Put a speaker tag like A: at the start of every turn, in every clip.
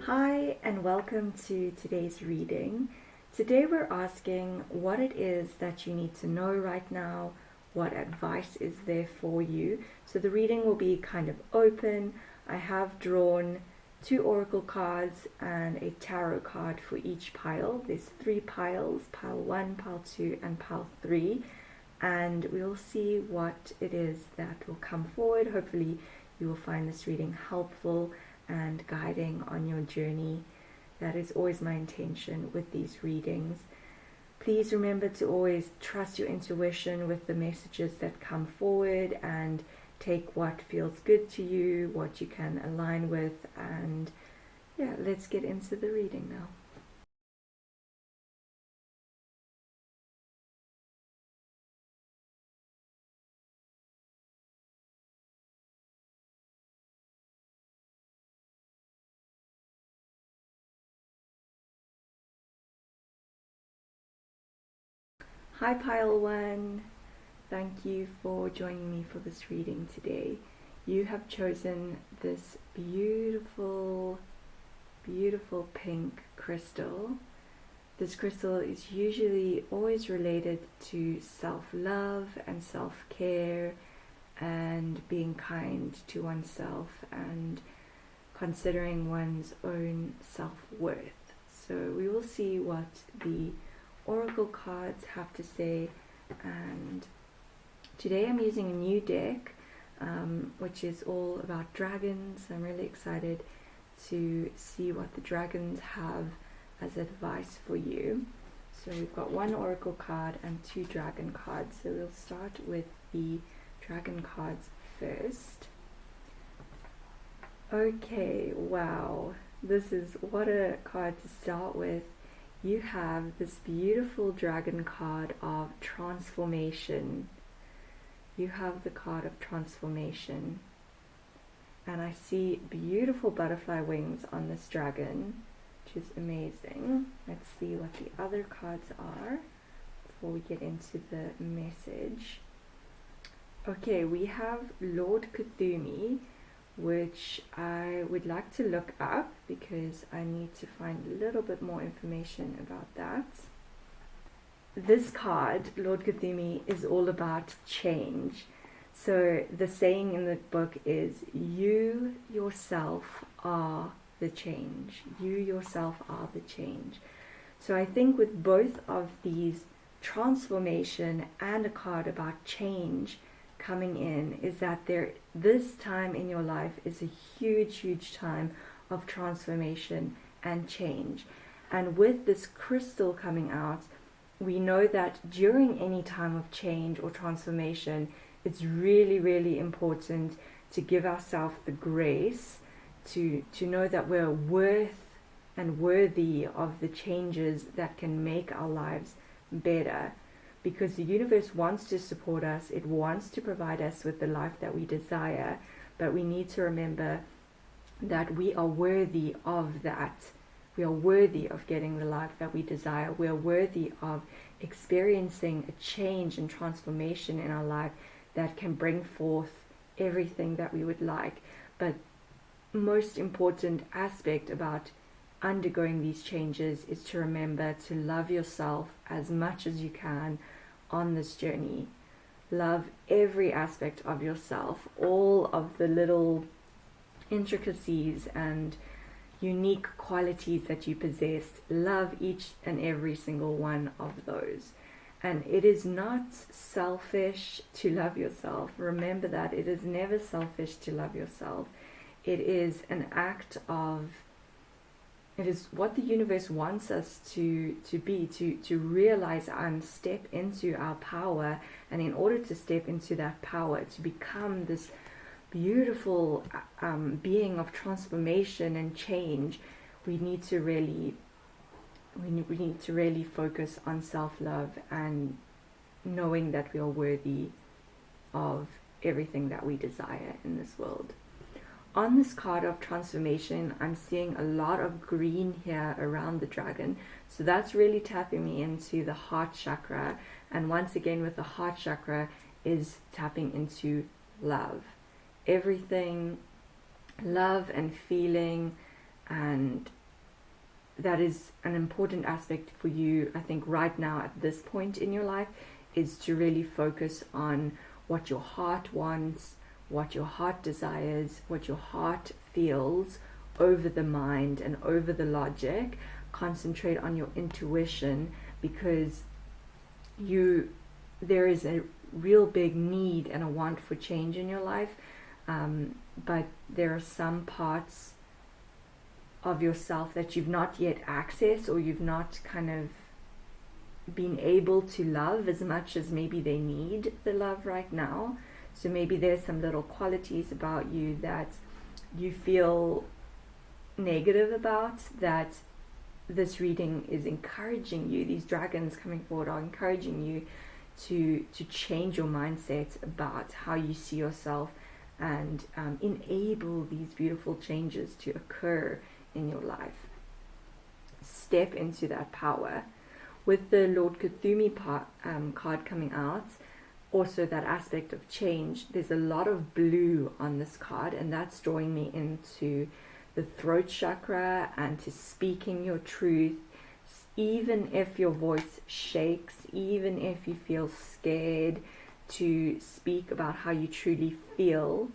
A: Hi and welcome to today's reading. Today we're asking what it is that you need to know right now, what advice is there for you. So the reading will be kind of open. I have drawn 2 oracle cards and a tarot card for each pile. There's 3 piles, pile 1, pile 2 and pile 3, and we'll see what it is that will come forward. Hopefully you will find this reading helpful and guiding on your journey. That is always my intention with these readings. Please remember to always trust your intuition with the messages that come forward and take what feels good to you, what you can align with, and yeah, let's get into the reading now. Hi pile 1, thank you for joining me for this reading today. You have chosen this beautiful pink crystal. This crystal is usually always related to self-love and self-care and being kind to oneself and considering one's own self-worth. So we will see what the oracle cards have to say, and today I'm using a new deck which is all about dragons. I'm really excited to see what the dragons have as advice for you. So we've got 1 oracle card and 2 dragon cards, so we'll start with the dragon cards first. Okay, wow, this is what a card to start with. You have this beautiful dragon card of transformation. You have the card of transformation. And I see beautiful butterfly wings on this dragon, which is amazing. Let's see what the other cards are before we get into the message. Okay, we have Lord Cthulhu, which I would like to look up because I need to find a little bit more information about that. This card, Lord Cthulhu, is all about change. So the saying in the book is, you yourself are the change. You yourself are the change. So I think with both of these, transformation and a card about change coming in, is that this time in your life is a huge time of transformation and change. And with this crystal coming out, we know that during any time of change or transformation, it's really important to give ourselves the grace to know that we're worth and worthy of the changes that can make our lives better. Because the universe wants to support us, it wants to provide us with the life that we desire, but we need to remember that we are worthy of that. We are worthy of getting the life that we desire. We are worthy of experiencing a change and transformation in our life that can bring forth everything that we would like. But most important aspect about undergoing these changes is to remember to love yourself as much as you can on this journey. Love every aspect of yourself, all of the little intricacies and unique qualities that you possess. Love each and every single one of those. And it is not selfish to love yourself. Remember that it is never selfish to love yourself. It is an act of, it is what the universe wants us to be, to realize and step into our power. And in order to step into that power, to become this beautiful being of transformation and change, we need to really focus on self-love and knowing that we are worthy of everything that we desire in this world. On this card of transformation, I'm seeing a lot of green here around the dragon. So that's really tapping me into the heart chakra. And once again, with the heart chakra is tapping into love. everything love and feeling, and that is an important aspect for you, I think, right now at this point in your life, is to really focus on what your heart wants, what your heart desires, what your heart feels, over the mind and over the logic. Concentrate on your intuition, because there is a real big need and a want for change in your life, but there are some parts of yourself that you've not yet accessed, or you've not kind of been able to love as much as maybe they need the love right now. So maybe there's some little qualities about you that you feel negative about, that this reading is encouraging you, these dragons coming forward are encouraging you to change your mindset about how you see yourself, and enable these beautiful changes to occur in your life. Step into that power. With the Lord Cthulhu card coming out, also that aspect of change, there's a lot of blue on this card, and that's drawing me into the throat chakra and to speaking your truth. Even if your voice shakes, even if you feel scared to speak about how you truly feel,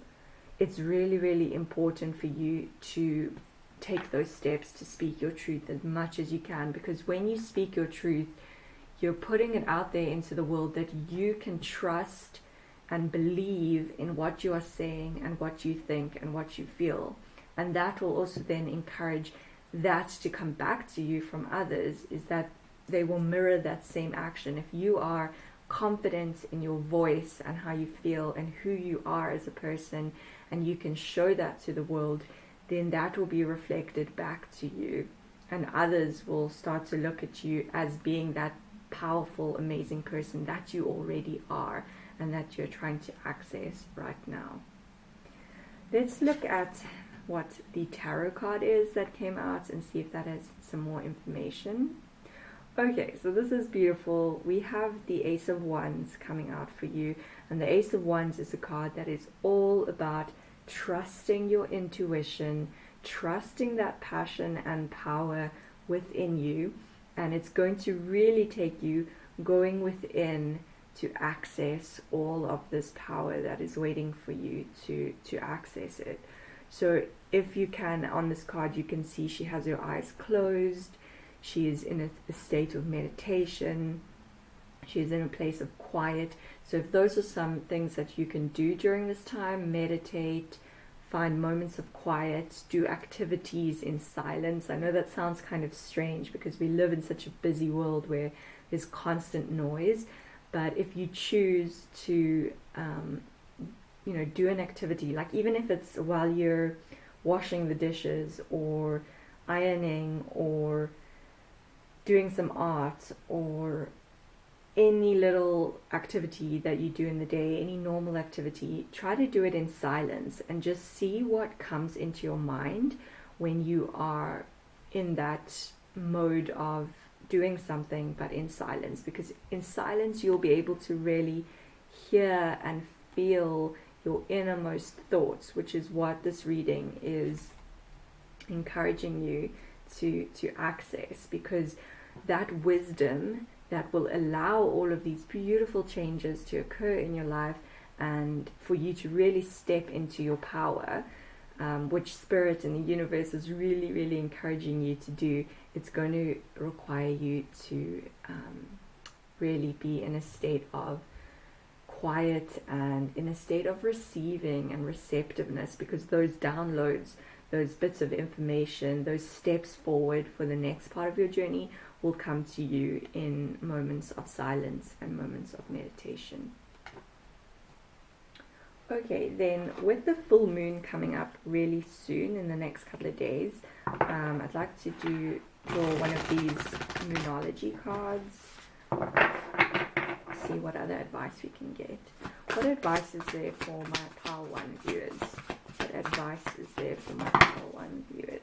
A: it's really, really important for you to take those steps to speak your truth as much as you can, because when you speak your truth, you're putting it out there into the world that you can trust and believe in what you are saying and what you think and what you feel. And that will also then encourage that to come back to you from others, is that they will mirror that same action. If you are confident in your voice and how you feel and who you are as a person, and you can show that to the world, then that will be reflected back to you, and others will start to look at you as being that powerful, amazing person that you already are and that you're trying to access right now. Let's look at what the tarot card is that came out and see if that has some more information. Okay, so this is beautiful. We have the Ace of Wands coming out for you, and the Ace of Wands is a card that is all about trusting your intuition, trusting that passion and power within you, and it's going to really take you going within to access all of this power that is waiting for you to access it. So if you can, on this card you can see she has her eyes closed, she is in a state of meditation, she is in a place of quiet. So if those are some things that you can do during this time, meditate, find moments of quiet, do activities in silence. I know that sounds kind of strange because we live in such a busy world where there's constant noise, but if you choose to do an activity, like even if it's while you're washing the dishes or ironing or doing some art, or any little activity that you do in the day, any normal activity, try to do it in silence and just see what comes into your mind when you are in that mode of doing something but in silence, because in silence you'll be able to really hear and feel your innermost thoughts, which is what this reading is encouraging you to access, because that wisdom that will allow all of these beautiful changes to occur in your life, and for you to really step into your power, which Spirit and the universe is really, really encouraging you to do. It's going to require you to really be in a state of quiet and in a state of receiving and receptiveness, because those downloads, those bits of information, those steps forward for the next part of your journey will come to you in moments of silence and moments of meditation. Okay, then with the full moon coming up really soon in the next couple of days, I'd like to draw one of these moonology cards, see what other advice we can get. What advice is there for my Pile 1 viewers? What advice is there for my Pile 1 viewers?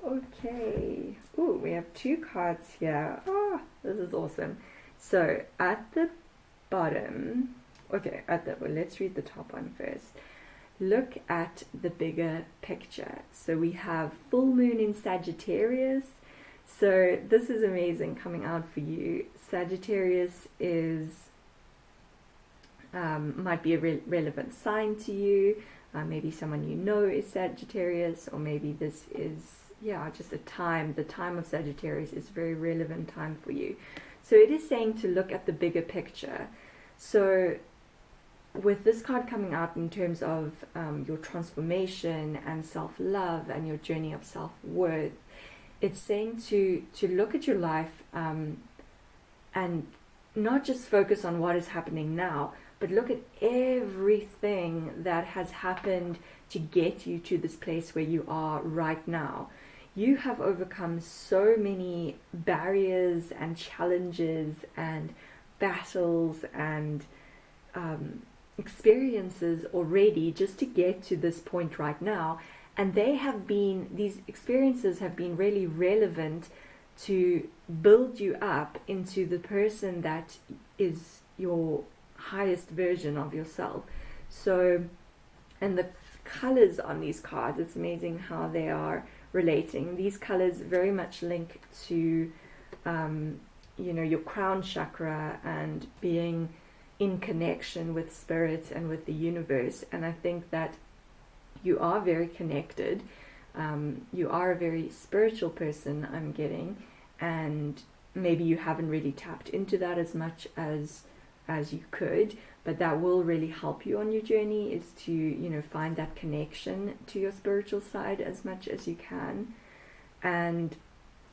A: Okay. Ooh, we have 2 cards here. Oh, this is awesome. So at the bottom, well, let's read the top one first. look at the bigger picture. So we have full moon in Sagittarius. So this is amazing coming out for you. Sagittarius is might be a relevant sign to you. Maybe someone you know is Sagittarius, or maybe this is, just the time of Sagittarius is a very relevant time for you. So it is saying to look at the bigger picture. So with this card coming out in terms of your transformation and self-love and your journey of self-worth, it's saying to look at your life and not just focus on what is happening now, but look at everything that has happened to get you to this place where you are right now. You have overcome so many barriers and challenges and battles and experiences already just to get to this point right now. And these experiences have been really relevant to build you up into the person that is your highest version of yourself. So, and the colors on these cards, it's amazing how they are relating. These colors very much link to your crown chakra and being in connection with spirit and with the universe. And I think that you are very connected. You are a very spiritual person, I'm getting, and maybe you haven't really tapped into that as much as you could, but that will really help you on your journey, is to find that connection to your spiritual side as much as you can. And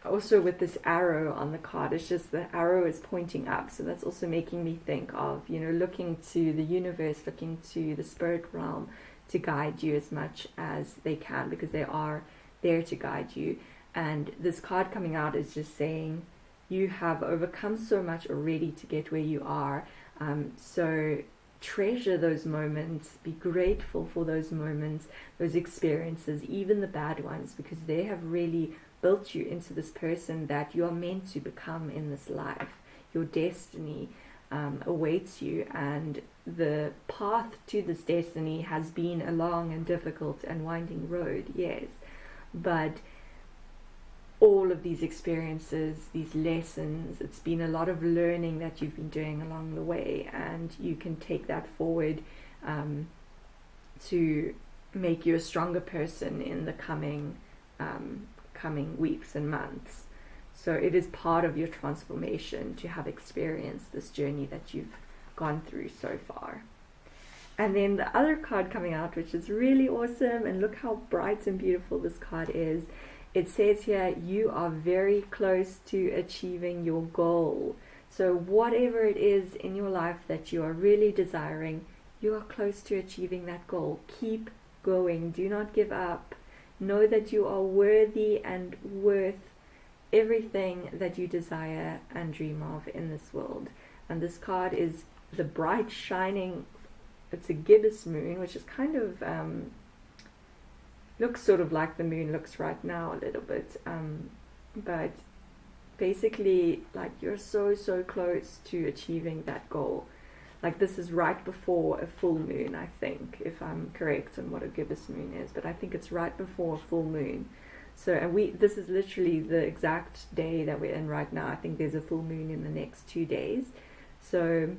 A: also with this arrow on the card, it's just the arrow is pointing up, so that's also making me think of looking to the universe, looking to the spirit realm to guide you as much as they can, because they are there to guide you. And this card coming out is just saying you have overcome so much already to get where you are. So treasure those moments, be grateful for those moments, those experiences, even the bad ones, because they have really built you into this person that you are meant to become in this life. Your destiny awaits you, and the path to this destiny has been a long and difficult and winding road, yes, but all of these experiences, these lessons, it's been a lot of learning that you've been doing along the way, and you can take that forward to make you a stronger person in the coming weeks and months. So it is part of your transformation to have experienced this journey that you've gone through so far. And then the other card coming out, which is really awesome, and look how bright and beautiful this card is. It says here, you are very close to achieving your goal. So whatever it is in your life that you are really desiring, you are close to achieving that goal. Keep going. Do not give up. Know that you are worthy and worth everything that you desire and dream of in this world. And this card is the bright, shining, it's a gibbous moon, which is kind of looks sort of like the moon looks right now a little bit, but basically, like, you're so close to achieving that goal. Like, this is right before a full moon, I think, if I'm correct on what a gibbous moon is, but I think it's right before a full moon. So, and this is literally the exact day that we're in right now. I think there's a full moon in the next 2 days. So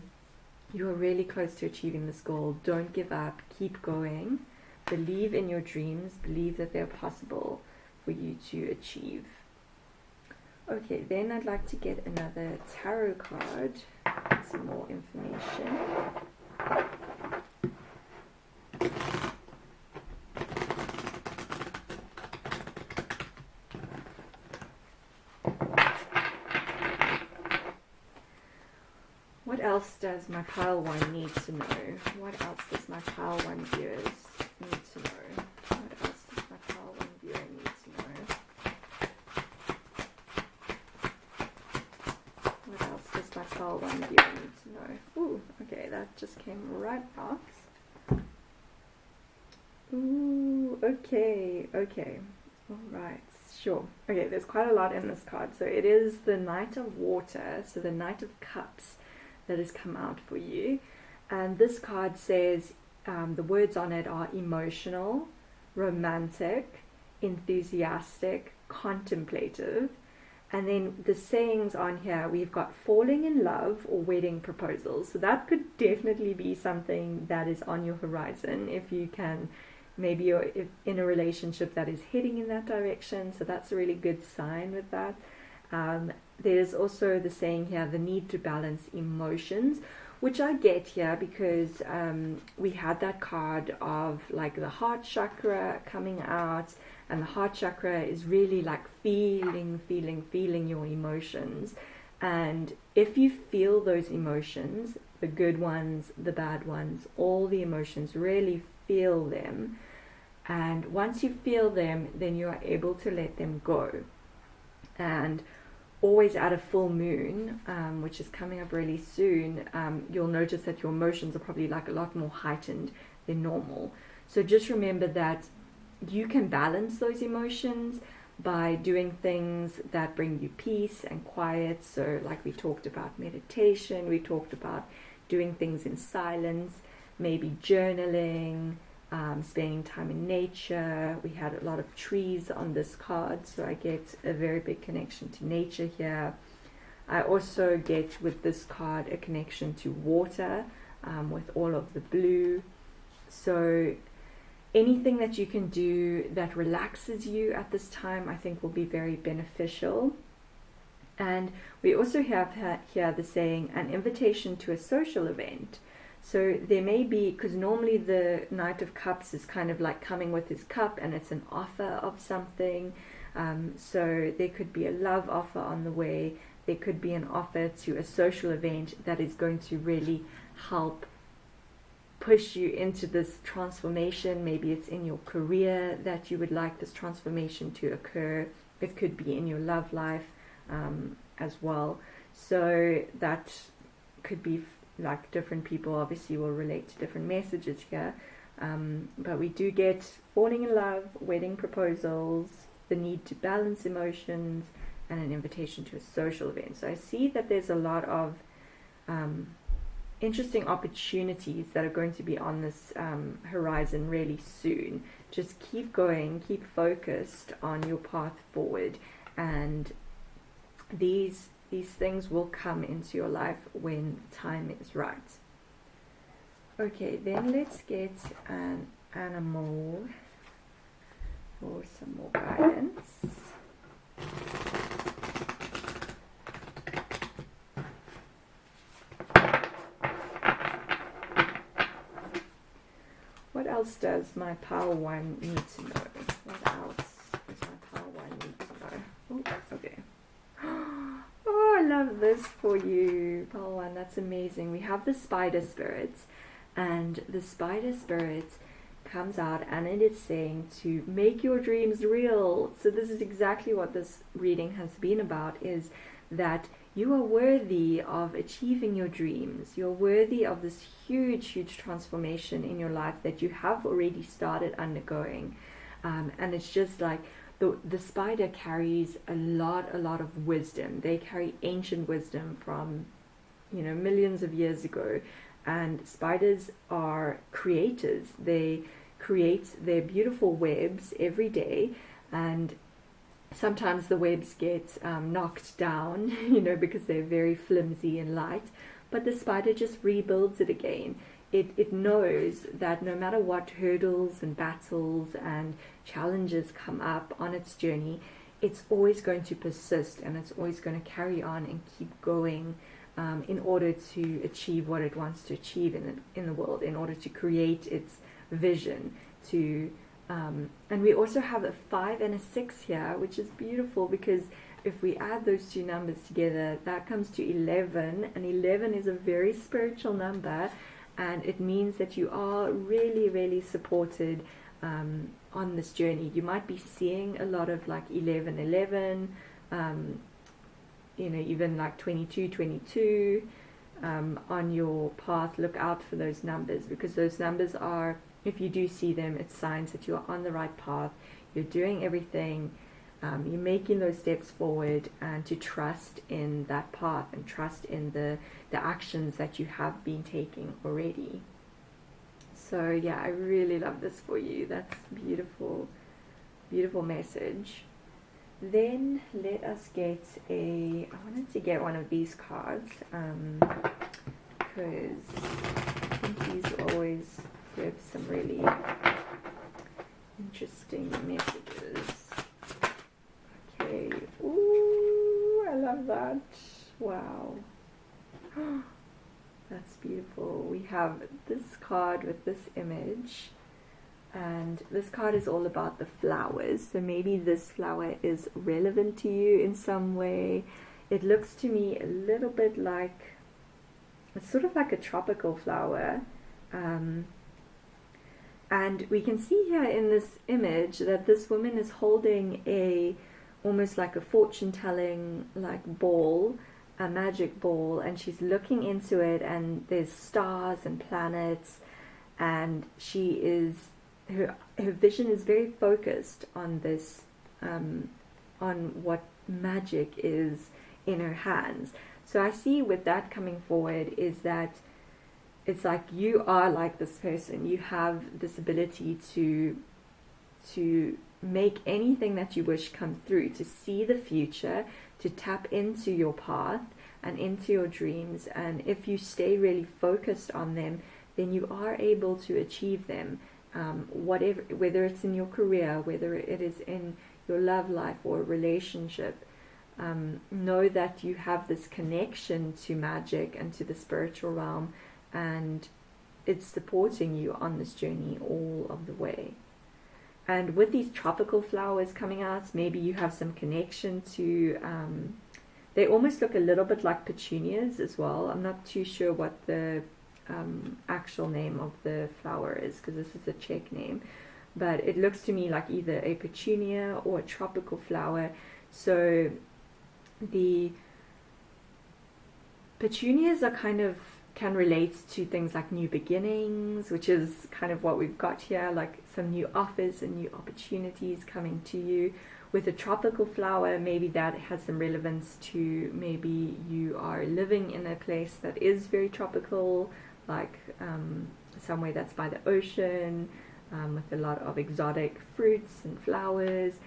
A: you're really close to achieving this goal. Don't give up. Keep going. Believe in your dreams. Believe that they're possible for you to achieve. Okay, then I'd like to get another tarot card, some more information. What else does my pile one need to know? What else does my pile one viewers need to know? What else does my pile one viewer need to know? What else does my pile one viewer need to know? Ooh, okay, that just came right out. Ooh, okay. Alright, sure. Okay, there's quite a lot in this card. So it is the Knight of Water, so the Knight of Cups that has come out for you. And this card says the words on it are emotional, romantic, enthusiastic, contemplative. And then the sayings on here, we've got falling in love or wedding proposals. So that could definitely be something that is on your horizon if you can, maybe you're in a relationship that is heading in that direction. So that's a really good sign with that. There's also the saying here, the need to balance emotions, which I get here because we had that card of like the heart chakra coming out, and the heart chakra is really like feeling your emotions. And if you feel those emotions, the good ones, the bad ones, all the emotions, really feel them. And once you feel them, then you are able to let them go. And always at a full moon, which is coming up really soon, you'll notice that your emotions are probably like a lot more heightened than normal. So just remember that you can balance those emotions by doing things that bring you peace and quiet. So like we talked about meditation, we talked about doing things in silence, maybe journaling, spending time in nature. We had a lot of trees on this card, so I get a very big connection to nature here. I also get with this card a connection to water, with all of the blue. So anything that you can do that relaxes you at this time, I think will be very beneficial. And we also have here the saying, an invitation to a social event. So there may be, because normally the Knight of Cups is kind of like coming with his cup and it's an offer of something. So there could be a love offer on the way. There could be an offer to a social event that is going to really help push you into this transformation. Maybe it's in your career that you would like this transformation to occur. It could be in your love life as well. So that could be like different people obviously will relate to different messages here. But we do get falling in love, wedding proposals, the need to balance emotions, and an invitation to a social event. So I see that there's a lot of interesting opportunities that are going to be on this horizon really soon. Just keep going, keep focused on your path forward, and these things will come into your life when time is right. Okay, then let's get an animal for some more guidance. What else does my power one need to know? What else does my power one need to know? Oh, okay. Oh, I love this for you, power one. That's amazing. We have the spider spirits, and the spider spirit comes out and it is saying to make your dreams real. So this is exactly what this reading has been about, is that you are worthy of achieving your dreams. You're worthy of this huge transformation in your life that you have already started undergoing. And it's just like the spider carries a lot of wisdom. They carry ancient wisdom from, millions of years ago. And spiders are creators. They create their beautiful webs every day, and sometimes the webs get knocked down, because they're very flimsy and light, but the spider just rebuilds it again. It knows that no matter what hurdles and battles and challenges come up on its journey, it's always going to persist, and it's always going to carry on and keep going in order to achieve what it wants to achieve in the world, in order to create its vision. And we also have a 5 and a 6 here, which is beautiful, because if we add those two numbers together, that comes to 11, and 11 is a very spiritual number, and it means that you are really supported on this journey. You might be seeing a lot of like 11, even like 22 on your path. Look out for those numbers, because those numbers are, if you do see them, it's signs that you are on the right path. You're doing everything, you're making those steps forward, and to trust in that path and trust in the actions that you have been taking already. So yeah, I really love this for you. That's beautiful, beautiful message. Then let us get I wanted to get one of these cards, because I think these always give some really interesting messages. Okay, ooh, I love that. Wow. That's beautiful. We have this card with this image, and this card is all about the flowers. So maybe this flower is relevant to you in some way. It looks to me a little bit like, it's sort of like a tropical flower. And we can see here in this image that this woman is holding almost like a fortune-telling like ball, a magic ball, and she's looking into it, and there's stars and planets, and her vision is very focused on this, on what magic is in her hands. So I see with that coming forward is that it's like you are like this person. You have this ability to make anything that you wish come through, to see the future, to tap into your path and into your dreams. And if you stay really focused on them, then you are able to achieve them. Whatever, whether it's in your career, whether it is in your love life or relationship, know that you have this connection to magic and to the spiritual realm, and it's supporting you on this journey all of the way. And with these tropical flowers coming out, maybe you have some connection to, they almost look a little bit like petunias as well. I'm not too sure what the actual name of the flower is, because this is a Czech name, but it looks to me like either a petunia or a tropical flower. So the petunias are can relate to things like new beginnings, which is kind of what we've got here, like some new offers and new opportunities coming to you. With a tropical flower, maybe that has some relevance to, maybe you are living in a place that is very tropical, like somewhere that's by the ocean, with a lot of exotic fruits and flowers,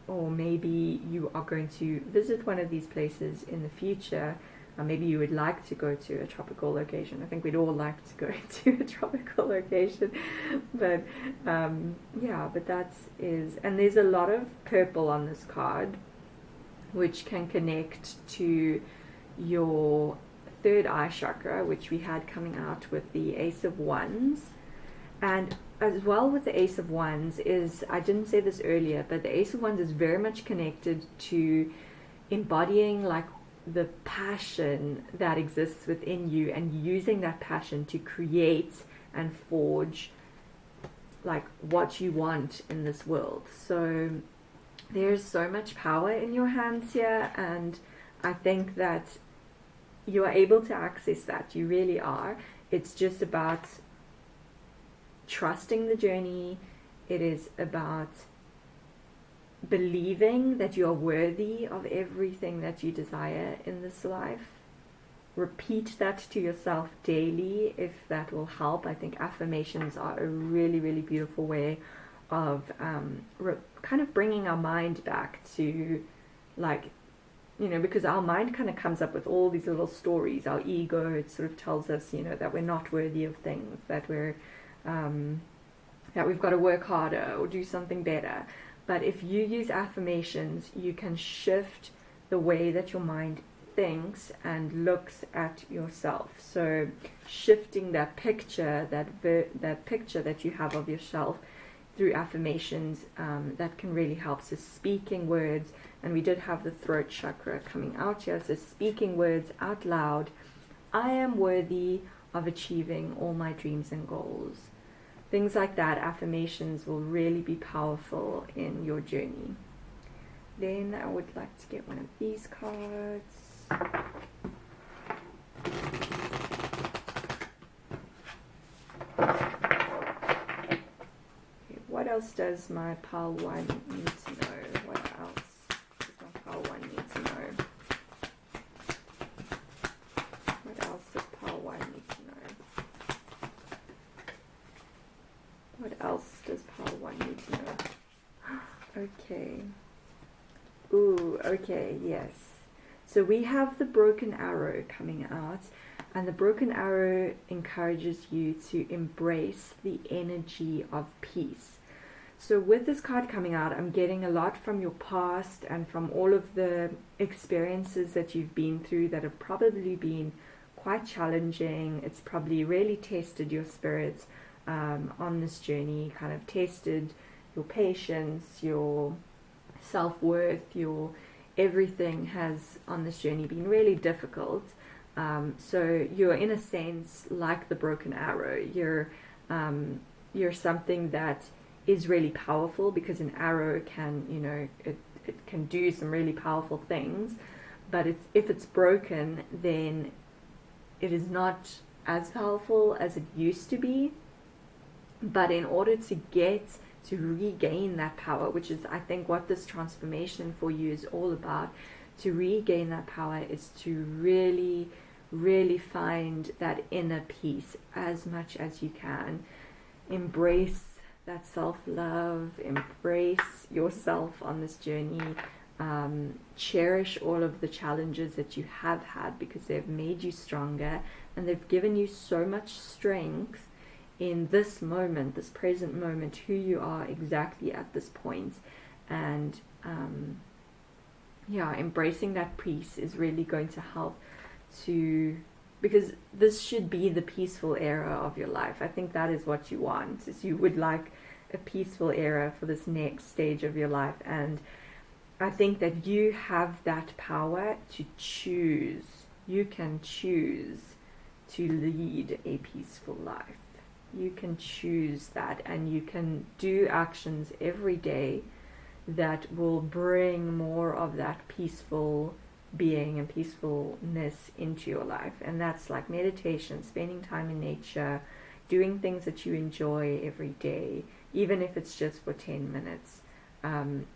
A: or maybe you are going to visit one of these places in the future. Maybe you would like to go to a tropical location. I think we'd all like to go to a tropical location, but yeah, but and there's a lot of purple on this card, which can connect to your third eye chakra, which we had coming out with the Ace of Wands. And as well with the Ace of Wands is, I didn't say this earlier, but the Ace of Wands is very much connected to embodying like the passion that exists within you, and using that passion to create and forge like what you want in this world. So there's so much power in your hands here, and I think that you are able to access that. You really are. It's just about trusting the journey. It is about believing that you are worthy of everything that you desire in this life. Repeat that to yourself daily if that will help. I think affirmations are a really, really beautiful way of kind of bringing our mind back to, like, you know, because our mind kind of comes up with all these little stories. Our ego, it sort of tells us, you know, that we're not worthy of things, that we're that we've got to work harder or do something better. But if you use affirmations, you can shift the way that your mind thinks and looks at yourself. So shifting that picture, that picture that you have of yourself through affirmations, that can really help. So speaking words, and we did have the throat chakra coming out here. So speaking words out loud. I am worthy of achieving all my dreams and goals. Things like that, affirmations will really be powerful in your journey. Then I would like to get one of these cards. Okay, what else does my pile one need to know? What else does my pile one need to know? What else does pile one need to know? What else does pile 1 need to know? Okay. Ooh, okay, yes. So we have the broken arrow coming out, and the broken arrow encourages you to embrace the energy of peace. So with this card coming out, I'm getting a lot from your past and from all of the experiences that you've been through that have probably been quite challenging. It's probably really tested your spirits on this journey, kind of tested your patience, your self-worth, your everything has on this journey been really difficult. So you're in a sense like the broken arrow. You're something that is really powerful, because an arrow can, you know, it can do some really powerful things, but if it's broken, then it is not as powerful as it used to be. But in order to regain that power, which is I think what this transformation for you is all about, to regain that power is to really, really find that inner peace as much as you can. Embrace that self-love, embrace yourself on this journey, cherish all of the challenges that you have had, because they've made you stronger and they've given you so much strength in this moment, this present moment, who you are exactly at this point. And embracing that peace is really going to help to, because this should be the peaceful era of your life. I think that is what you want, is you would like a peaceful era for this next stage of your life. And I think that you have that power to choose. You can choose to lead a peaceful life. You can choose that, and you can do actions every day that will bring more of that peaceful being and peacefulness into your life. And that's like meditation, spending time in nature, doing things that you enjoy every day, even if it's just for 10 minutes,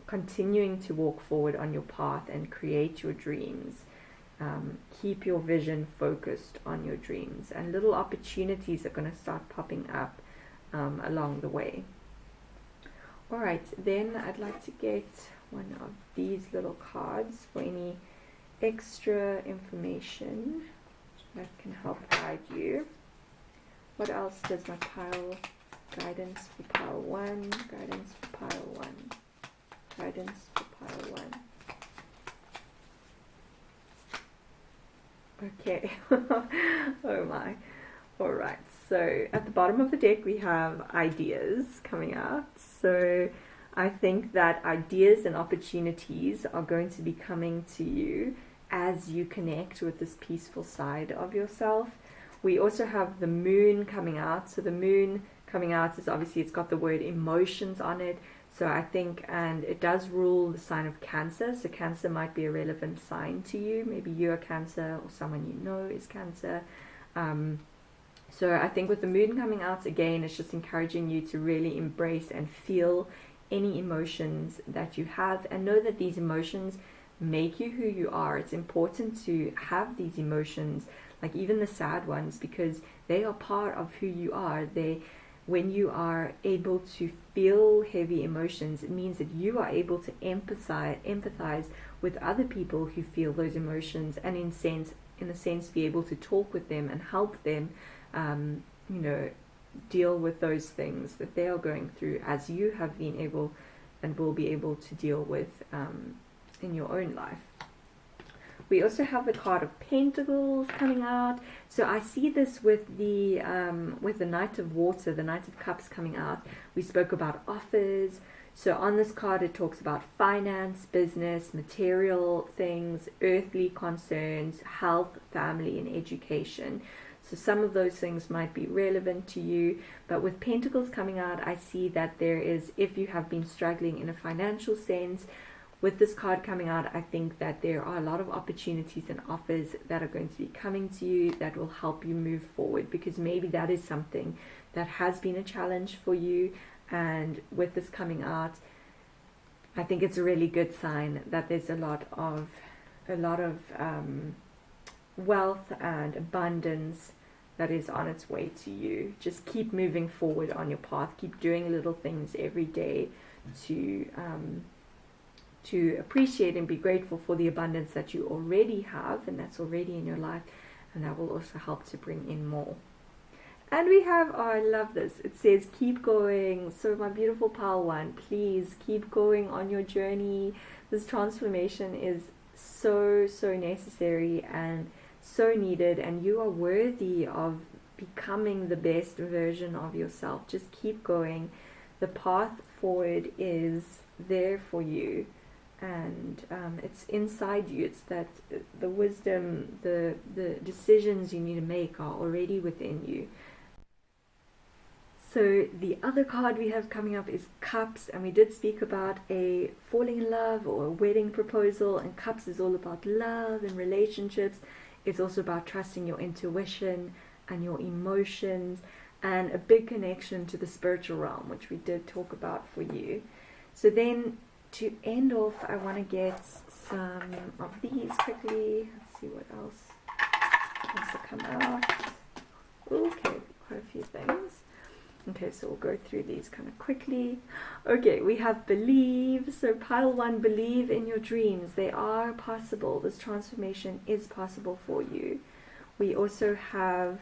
A: continuing to walk forward on your path and create your dreams. Keep your vision focused on your dreams, and little opportunities are going to start popping up along the way. Alright, then I'd like to get one of these little cards for any extra information that can help guide you. What else does my pile? Guidance for pile 1, guidance for pile 1, guidance for pile 1. Okay. Oh my. Alright, so at the bottom of the deck we have ideas coming out. So I think that ideas and opportunities are going to be coming to you as you connect with this peaceful side of yourself. We also have the moon coming out. So the moon coming out is obviously, it's got the word emotions on it. So I think, and it does rule the sign of Cancer. So Cancer might be a relevant sign to you. Maybe you're Cancer, or someone you know is Cancer. So I think with the moon coming out, again, it's just encouraging you to really embrace and feel any emotions that you have, and know that these emotions make you who you are. It's important to have these emotions, like even the sad ones, because they are part of who you are. When you are able to feel heavy emotions, it means that you are able to empathize with other people who feel those emotions, and in a sense be able to talk with them and help them deal with those things that they are going through, as you have been able and will be able to deal with in your own life. We also have the card of Pentacles coming out. So I see this with the Knight of Water, the Knight of Cups coming out. We spoke about offers. So on this card it talks about finance, business, material things, earthly concerns, health, family, and education. So some of those things might be relevant to you. But with Pentacles coming out, I see that there is, if you have been struggling in a financial sense, with this card coming out, I think that there are a lot of opportunities and offers that are going to be coming to you that will help you move forward, because maybe that is something that has been a challenge for you. And with this coming out, I think it's a really good sign that there's a lot of wealth and abundance that is on its way to you. Just keep moving forward on your path. Keep doing little things every day to appreciate and be grateful for the abundance that you already have and that's already in your life, and that will also help to bring in more. And we have, oh, I love this, it says keep going. So my beautiful pile one, please keep going on your journey. This transformation is so necessary and so needed, and you are worthy of becoming the best version of yourself. Just keep going. The path forward is there for you, and it's inside you. It's that the wisdom, the decisions you need to make are already within you. So the other card we have coming up is Cups, and we did speak about a falling in love or a wedding proposal, and Cups is all about love and relationships. It's also about trusting your intuition and your emotions, and a big connection to the spiritual realm, which we did talk about for you. So then to end off, I want to get some of these quickly. Let's see what else wants to come out. Okay, quite a few things. Okay, so we'll go through these kind of quickly. Okay, we have believe. So pile one, believe in your dreams. They are possible. This transformation is possible for you. We also have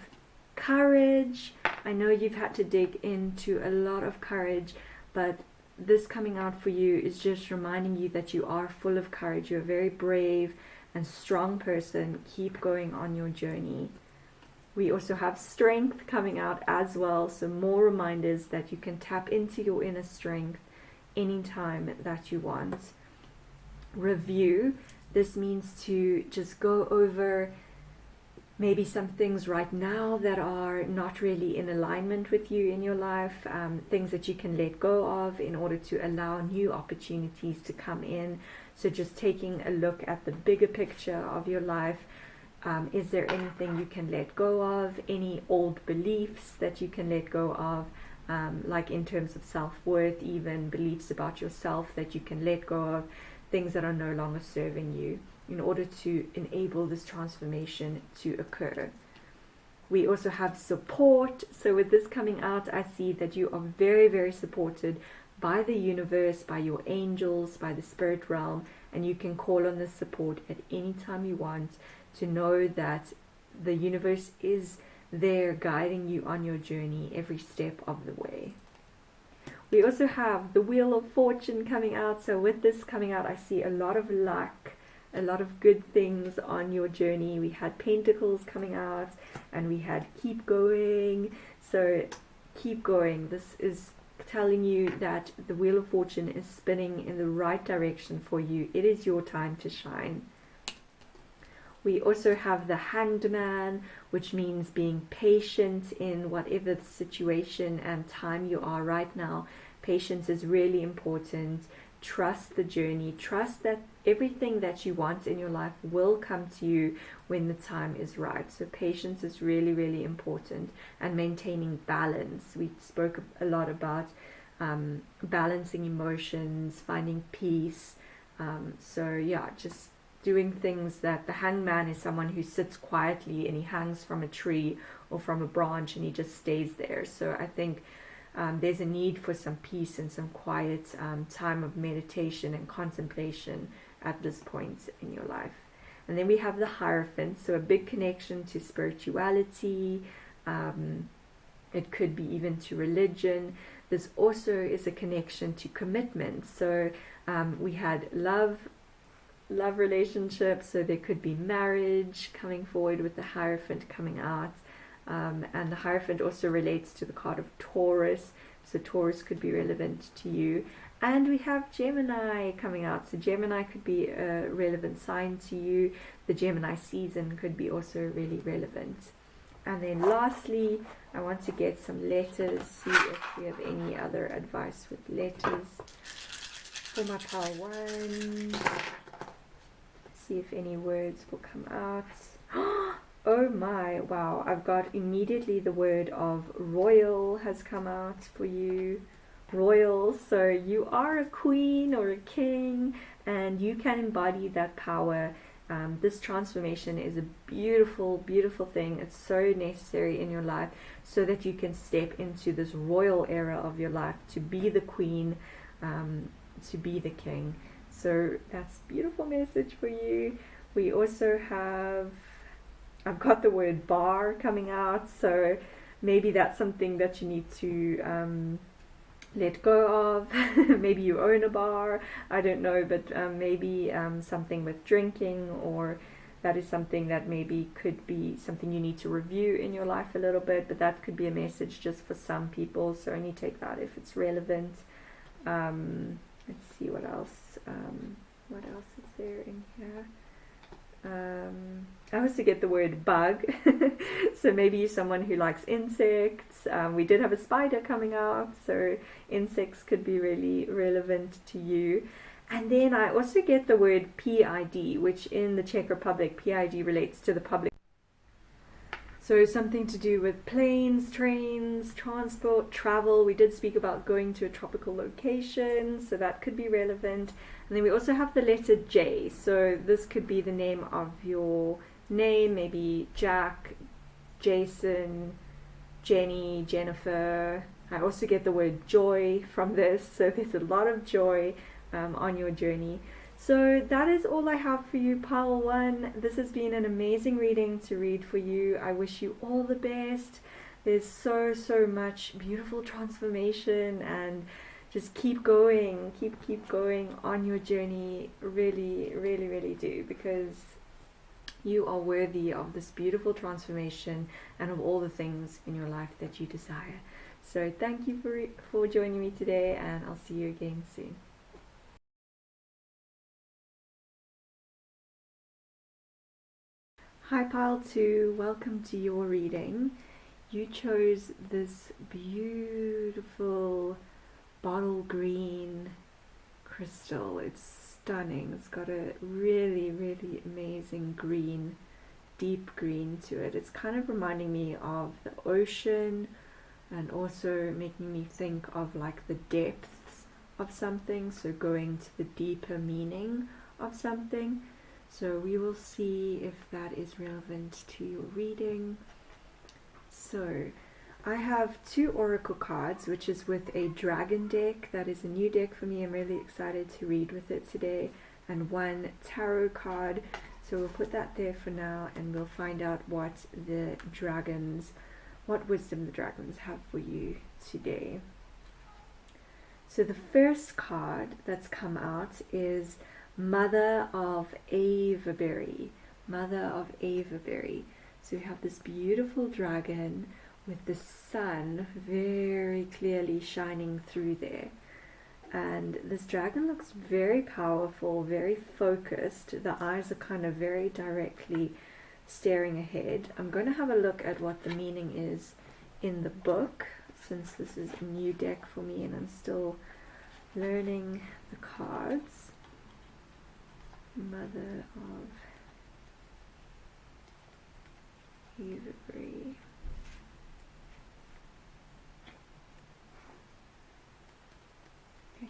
A: courage. I know you've had to dig into a lot of courage, but this coming out for you is just reminding you that you are full of courage. You're a very brave and strong person. Keep going on your journey. We also have strength coming out as well, so more reminders that you can tap into your inner strength anytime that you want. Review. This means to just go over maybe some things right now that are not really in alignment with you in your life, things that you can let go of in order to allow new opportunities to come in. So just taking a look at the bigger picture of your life. Is there anything you can let go of? Any old beliefs that you can let go of? Like in terms of self-worth, even beliefs about yourself that you can let go of, things that are no longer serving you, in order to enable this transformation to occur. We also have support. So with this coming out, I see that you are very supported by the universe, by your angels, by the spirit realm, and you can call on this support at any time you want, to know that the universe is there guiding you on your journey every step of the way. We also have the Wheel of Fortune coming out. So with this coming out, I see a lot of luck, a lot of good things on your journey. We had Pentacles coming out, and we had keep going. So keep going. This is telling you that the Wheel of Fortune is spinning in the right direction for you. It is your time to shine. We also have the Hanged Man, which means being patient in whatever the situation and time you are right now. Patience is really important. Trust the journey. Trust that everything that you want in your life will come to you when the time is right. So patience is really important, and maintaining balance. We spoke a lot about balancing emotions, finding peace. So yeah, just doing things that the hangman is someone who sits quietly and he hangs from a tree or from a branch and he just stays there. So I think there's a need for some peace and some quiet time of meditation and contemplation at this point in your life. And then we have the Hierophant, so a big connection to spirituality. It could be even to religion. This also is a connection to commitment. So we had love relationships, so there could be marriage coming forward with the Hierophant coming out, and the Hierophant also relates to the card of Taurus, so Taurus could be relevant to you. And we have Gemini coming out, so Gemini could be a relevant sign to you. The Gemini season could be also really relevant. And then lastly, I want to get some letters, see if we have any other advice with letters for my pile one. See if any words will come out. Oh my, wow, I've got immediately the word of royal has come out for you. Royal, so you are a queen or a king, and you can embody that power this transformation is a beautiful, beautiful thing. It's so necessary in your life so that you can step into this royal era of your life, to be the queen, to be the king. So that's a beautiful message for you. We also have, I've got the word bar coming out, so maybe that's something that you need to let go of. Maybe you own a bar, I don't know, but maybe something with drinking, or that is something that maybe could be something you need to review in your life a little bit, but that could be a message just for some people, so only take that if it's relevant. Let's see what else. What else is there in here? I also get the word bug. So maybe you're someone who likes insects. We did have a spider coming out, so insects could be really relevant to you. And then I also get the word PID, which in the Czech Republic, PID relates to the public. So something to do with planes, trains, transport, travel. We did speak about going to a tropical location, so that could be relevant. And then we also have the letter J. So this could be the name of your name, maybe Jack, Jason, Jenny, Jennifer. I also get the word joy from this, so there's a lot of joy on your journey. So that is all I have for you, pile 1. This has been an amazing reading to read for you. I wish you all the best. There's so much beautiful transformation, and just keep going, keep going on your journey. Really do, because you are worthy of this beautiful transformation and of all the things in your life that you desire. So thank you for joining me today, and I'll see you again soon. Hi Pile 2, welcome to your reading. You chose this beautiful bottle green crystal. It's stunning. It's got a really amazing green, deep green to it. It's kind of reminding me of the ocean, and also making me think of like the depths of something, so going to the deeper meaning of something. So we will see if that is relevant to your reading. So I have 2 oracle cards, which is with a dragon deck. That is a new deck for me. I'm really excited to read with it today. And 1 tarot card. So we'll put that there for now, and we'll find out what wisdom the dragons have for you today. So the first card that's come out is Mother of Avaberry. Mother of Avaberry. So we have this beautiful dragon with the sun very clearly shining through there. And this dragon looks very powerful, very focused. The eyes are kind of very directly staring ahead. I'm going to have a look at what the meaning is in the book, since this is a new deck for me and I'm still learning the cards. Mother of Avaberry. XII.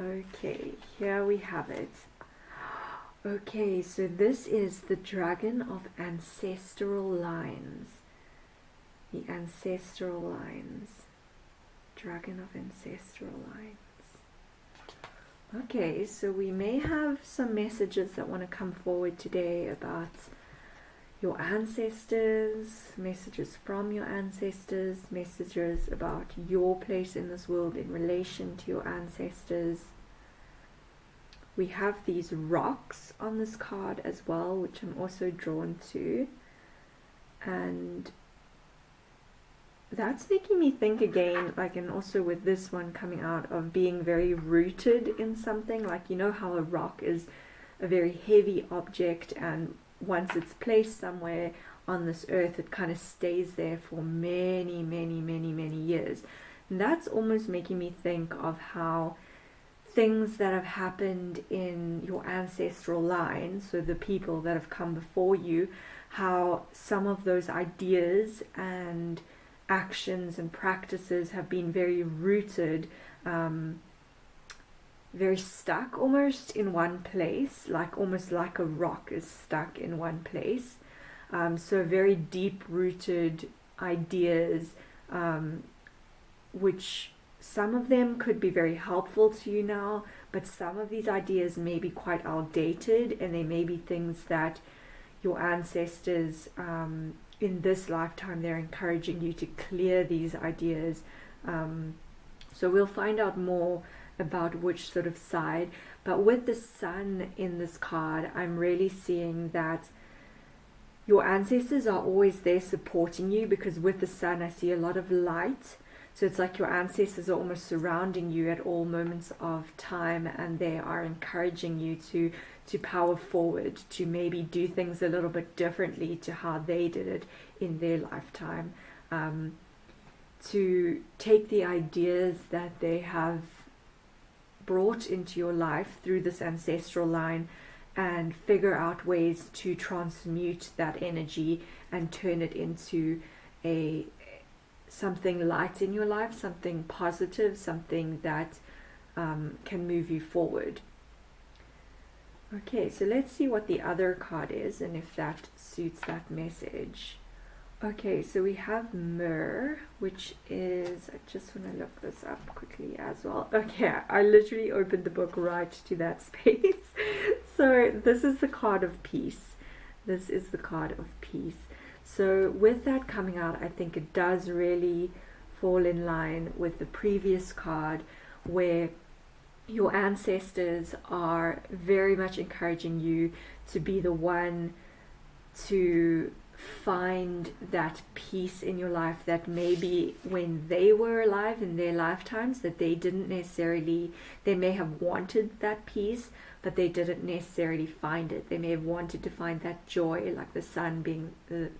A: Okay, here we have it. Okay, so this is the dragon of ancestral lines. The ancestral lines. Dragon of ancestral lines. Okay, so we may have some messages that want to come forward today about your ancestors, messages from your ancestors, messages about your place in this world in relation to your ancestors. We have these rocks on this card as well, which I'm also drawn to, and that's making me think again, like, and also with this one coming out, of being very rooted in something. Like, you know how a rock is a very heavy object, and once it's placed somewhere on this earth, it kind of stays there for many years. And that's almost making me think of how things that have happened in your ancestral line, so the people that have come before you, how some of those ideas and actions and practices have been very rooted very stuck almost in one place, like almost like a rock is stuck in one place. So very deep-rooted ideas, which some of them could be very helpful to you now, but some of these ideas may be quite outdated, and they may be things that your ancestors in this lifetime, they're encouraging you to clear these ideas. So we'll find out more about which sort of side. But with the sun in this card, I'm really seeing that your ancestors are always there supporting you, because with the sun I see a lot of light. So it's like your ancestors are almost surrounding you at all moments of time, and they are encouraging you to power forward, to maybe do things a little bit differently to how they did it in their lifetime, to take the ideas that they have brought into your life through this ancestral line and figure out ways to transmute that energy and turn it into something light in your life, something positive, something that can move you forward. Okay, so let's see what the other card is and if that suits that message. Okay, so we have Myrrh, which is, I just want to look this up quickly as well. Okay, I literally opened the book right to that space. So this is the card of peace. This is the card of peace. So with that coming out, I think it does really fall in line with the previous card, where your ancestors are very much encouraging you to be the one to find that peace in your life that maybe when they were alive in their lifetimes, that they didn't necessarily, they may have wanted that peace, but they didn't necessarily find it. They may have wanted to find that joy, like the sun being the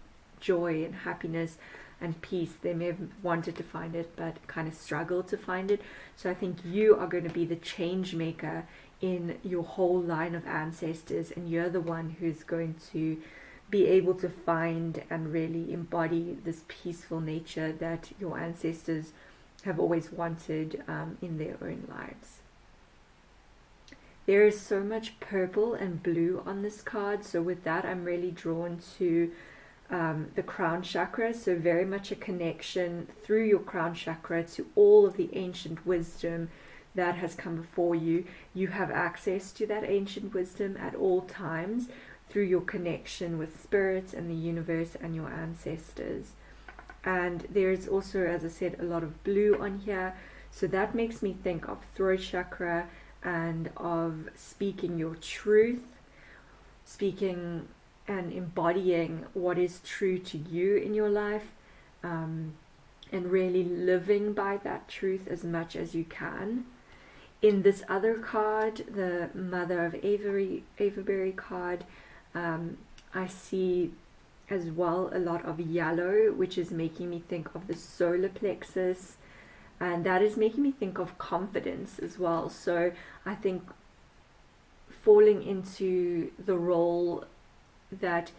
A: joy and happiness and peace. They may have wanted to find it but kind of struggled to find it. So I think you are going to be the change maker in your whole line of ancestors, and you're the one who's going to be able to find and really embody this peaceful nature that your ancestors have always wanted in their own lives. There is so much purple and blue on this card, so with that I'm really drawn to the crown chakra, so very much a connection through your crown chakra to all of the ancient wisdom that has come before you. You have access to that ancient wisdom at all times through your connection with spirits and the universe and your ancestors. And there's also, as I said, a lot of blue on here, so that makes me think of throat chakra and of speaking your truth, speaking and embodying what is true to you in your life, and really living by that truth as much as you can. In this other card, the Mother of Avebury card, I see as well a lot of yellow, which is making me think of the solar plexus, and that is making me think of confidence as well. So I think falling into the role that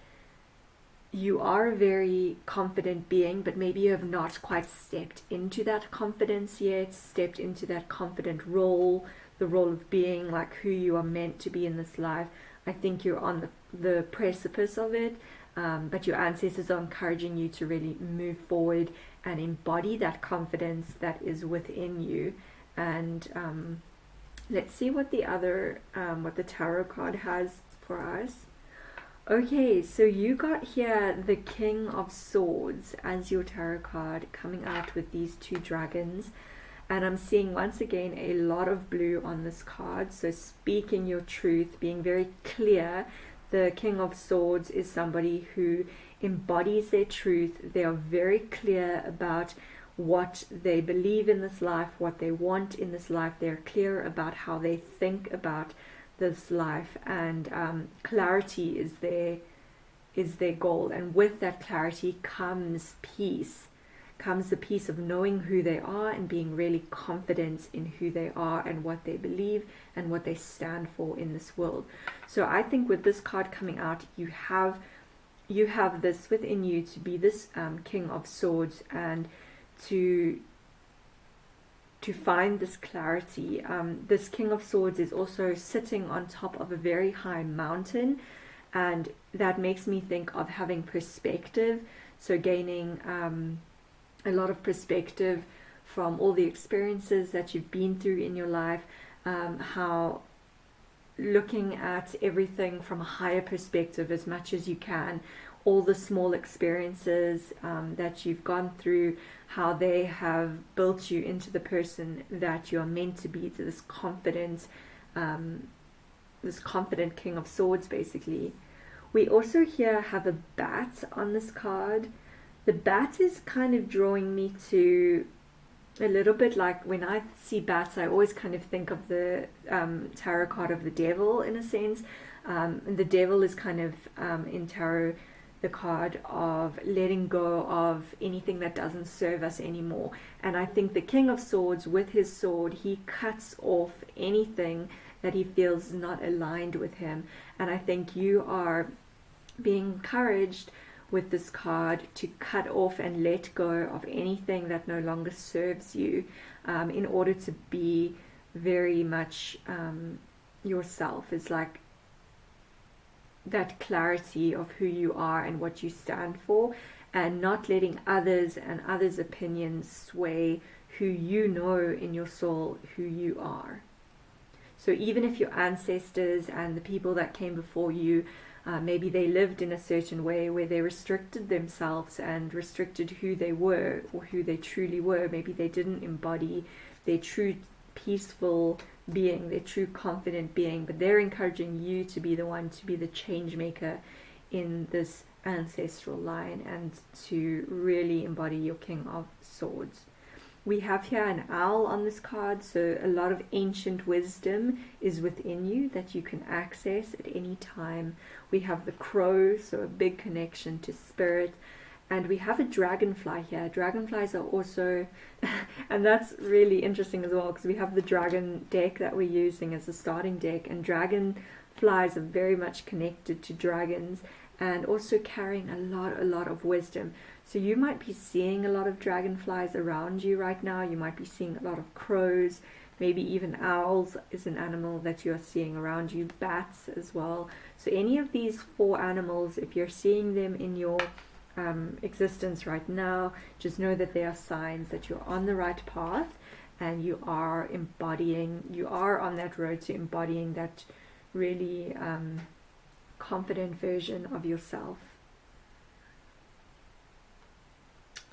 A: you are a very confident being, but maybe you have not quite stepped into that confidence yet, stepped into that confident role, the role of being like who you are meant to be in this life. I think you're on the precipice of it, but your ancestors are encouraging you to really move forward and embody that confidence that is within you. And let's see what the other, what the tarot card has for us. Okay, so you got here the King of Swords as your tarot card, coming out with these two dragons. And I'm seeing once again a lot of blue on this card, so speaking your truth, being very clear. The King of Swords is somebody who embodies their truth. They are very clear about what they believe in this life, what they want in this life. They're clear about how they think about this life, and clarity is their goal. And with that clarity comes peace, comes the peace of knowing who they are and being really confident in who they are and what they believe and what they stand for in this world. So I think with this card coming out, you have this within you to be this King of Swords, and to find this clarity. This King of Swords is also sitting on top of a very high mountain, and that makes me think of having perspective, so gaining a lot of perspective from all the experiences that you've been through in your life, how looking at everything from a higher perspective as much as you can, all the small experiences that you've gone through, how they have built you into the person that you are meant to be, to this confident King of Swords, basically. We also here have a bat on this card. The bat is kind of drawing me to a little bit like, when I see bats, I always kind of think of the tarot card of the devil, in a sense. And the devil is kind of in tarot the card of letting go of anything that doesn't serve us anymore. And I think the King of Swords, with his sword, he cuts off anything that he feels is not aligned with him. And I think you are being encouraged with this card to cut off and let go of anything that no longer serves you, in order to be very much yourself. It's like that clarity of who you are and what you stand for, and not letting others and others' opinions sway who you know in your soul who you are. So even if your ancestors and the people that came before you, maybe they lived in a certain way where they restricted themselves and restricted who they were or who they truly were, maybe they didn't embody their true peaceful being, their true confident being, but they're encouraging you to be the one to be the change maker in this ancestral line and to really embody your King of Swords. We have here an owl on this card, so a lot of ancient wisdom is within you that you can access at any time. We have the crow, so a big connection to spirit. And we have a dragonfly here. Dragonflies are also, and that's really interesting as well, because we have the dragon deck that we're using as a starting deck, and dragonflies are very much connected to dragons and also carrying a lot of wisdom. So you might be seeing a lot of dragonflies around you right now. You might be seeing a lot of crows, maybe even owls is an animal that you are seeing around you, bats as well. So any of these four animals, if you're seeing them in your existence right now, just know that they are signs that you're on the right path and you are on that road to embodying that really confident version of yourself.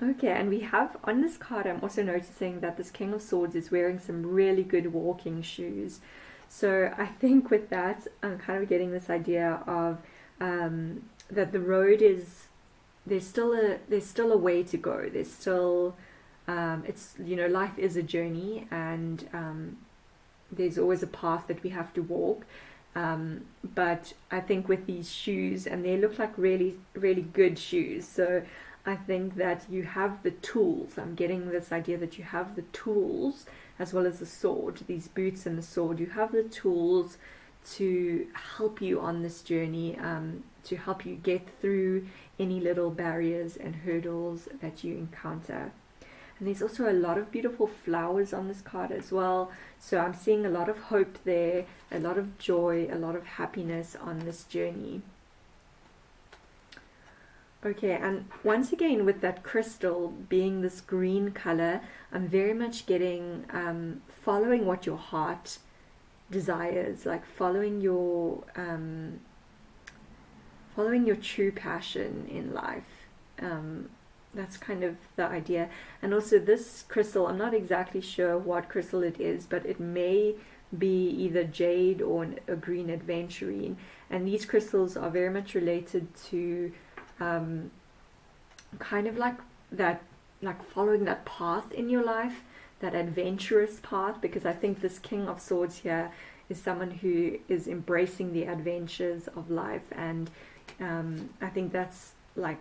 A: Okay, and we have on this card, I'm also noticing that this King of Swords is wearing some really good walking shoes. So I think with that, I'm kind of getting this idea of that the road is, there's still a way to go. There's still it's, you know, life is a journey, and there's always a path that we have to walk. But I think with these shoes, and they look like really good shoes, so I think that you have the tools. I'm getting this idea that you have the tools as well as the sword, these boots and the sword. You have the tools to help you on this journey, to help you get through any little barriers and hurdles that you encounter. And there's also a lot of beautiful flowers on this card as well. So I'm seeing a lot of hope there, a lot of joy, a lot of happiness on this journey. Okay, and once again with that crystal being this green color, I'm very much getting following what your heart desires, like following your true passion in life. That's kind of the idea. And also this crystal, I'm not exactly sure what crystal it is, but it may be either jade or a green adventurine. And these crystals are very much related to kind of like that, like following that path in your life, that adventurous path, because I think this King of Swords here is someone who is embracing the adventures of life, and I think that's like